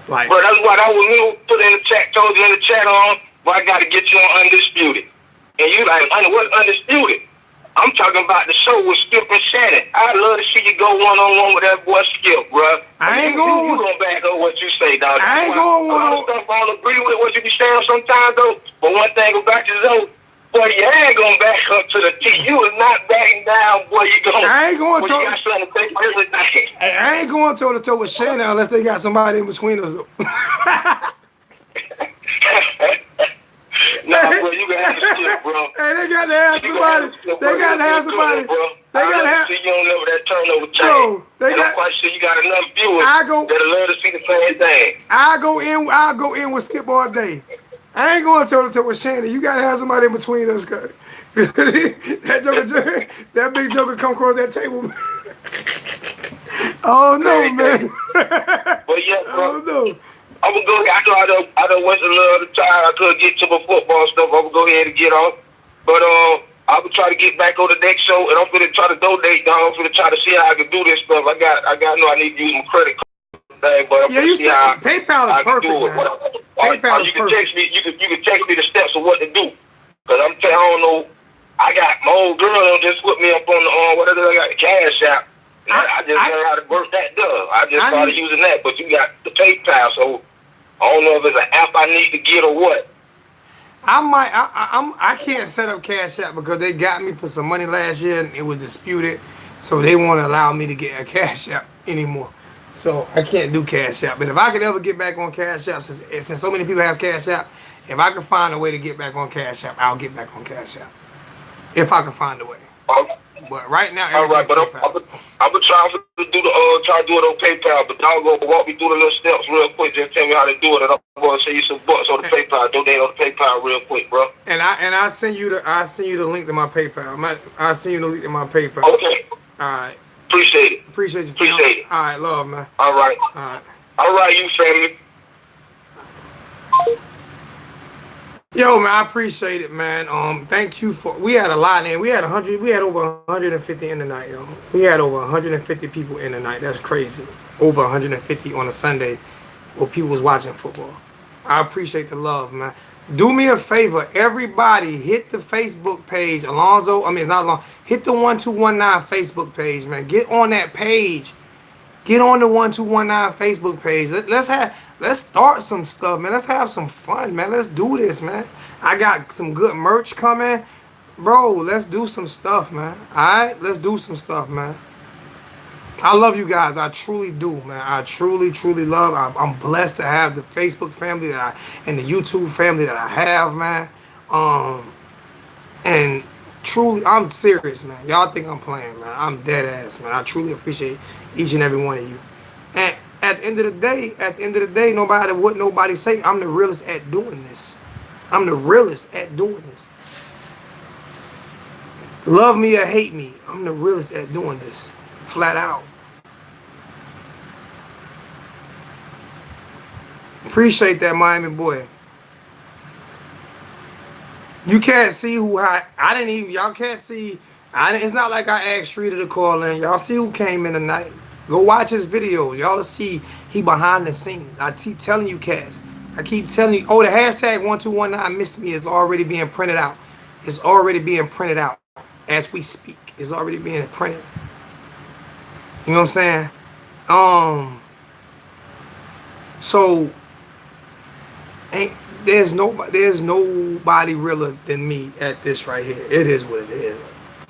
Like, but that's what I was put in the chat, told you in the chat on. Well, I got to get you on Undisputed, and you like, what's Undisputed? I'm talking about the show with Skip and Shannon. I'd love to see you go one-on-one with that boy Skip, bro. I ain't going. You gonna back up what you say, dog? I ain't going one-on-one. Stuff I don't agree with what you be saying sometimes, though. But one thing about you, though, boy, you ain't gonna back up to the T. You is not backing down, boy. You gonna. I ain't going to. You got something to take everything. I ain't going toe to toe with Shannon unless they got somebody in between us. Nah, bro, you gotta have the Skip, bro. Hey, they got to have somebody. They got to have somebody. They got to have. See you don't know that turnover change. Bro, I'm quite sure you got enough viewers that'll love to see the same thing. I'll go in with Skip all day. I ain't going toe to toe with Shannon. You gotta have somebody in between us, cause that big joker come across that table. Oh no, man. But yeah, bro. Oh no. I'm gonna go. I done went a little time. I couldn't get to my football stuff. I'm gonna go ahead and get off. But I'm gonna try to get back on the next show, and I'm gonna try to donate. I'm gonna try to see how I can do this stuff. I need to use my credit card thing, but I'm gonna see how PayPal is perfect, man. PayPal is perfect. You can text me the steps of what to do. Cause I don't know. I got my old girl just put me up on the whatever I got the Cash App. I just learned how to work that done. I just started using that, but you got the PayPal, so I don't know if it's an app I need to get or what. I can't set up Cash App because they got me for some money last year and it was disputed, so they won't allow me to get a Cash App anymore. So I can't do Cash App. But if I could ever get back on Cash App, since so many people have Cash App, if I can find a way to get back on Cash App, I'll get back on Cash App. If I can find a way. But right now, all right, but I'm gonna try to do it on PayPal. But y'all go walk me through the little steps real quick. Just tell me how to do it, and I'm gonna send you some bucks on the PayPal. Donate on the PayPal real quick, bro. And I send you the link to my PayPal. I send you the link to my PayPal. Okay. All right. Appreciate it. Appreciate you. Appreciate it. All right, love, man. All right. All right. All right, you family. Yo, man, I appreciate it, man. Thank you for. We had a lot in. We had over 150 in the night, yo. We had over 150 people in the night. That's crazy. Over 150 on a Sunday, where people was watching football. I appreciate the love, man. Do me a favor, everybody, hit the Facebook page, Alonzo. I mean, it's not Alonzo. Hit the 1219 Facebook page, man. Get on that page. Get on the 1219 Facebook page. Let's start some stuff, man. Let's have some fun, man. Let's do this, man. I got some good merch coming. Bro, let's do some stuff, man. Alright? Let's do some stuff, man. I love you guys. I truly do, man. I truly, truly love. I'm blessed to have the Facebook family and the YouTube family that I have, man. And truly, I'm serious, man. Y'all think I'm playing, man. I'm dead ass, man. I truly appreciate each and every one of you. And at the end of the day, no matter what nobody say, I'm the realest at doing this. I'm the realest at doing this. Love me or hate me, I'm the realest at doing this. Flat out. Appreciate that, Miami boy. You can't see who I didn't even, y'all can't see. It's not like I asked Streeter to call in. Y'all see who came in tonight. Go watch his videos. Y'all will see he behind the scenes. I keep telling you, cats. I keep telling you. Oh, the hashtag 1219 missed me is already being printed out. It's already being printed out as we speak. It's already being printed. You know what I'm saying? So there's nobody realer than me at this right here. It is what it is.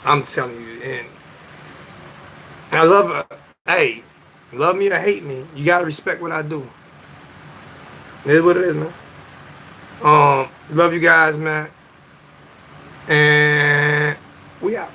I'm telling you. And I love her. Hey, love me or hate me, you gotta respect what I do. It is what it is, man. Love you guys, man. And we out.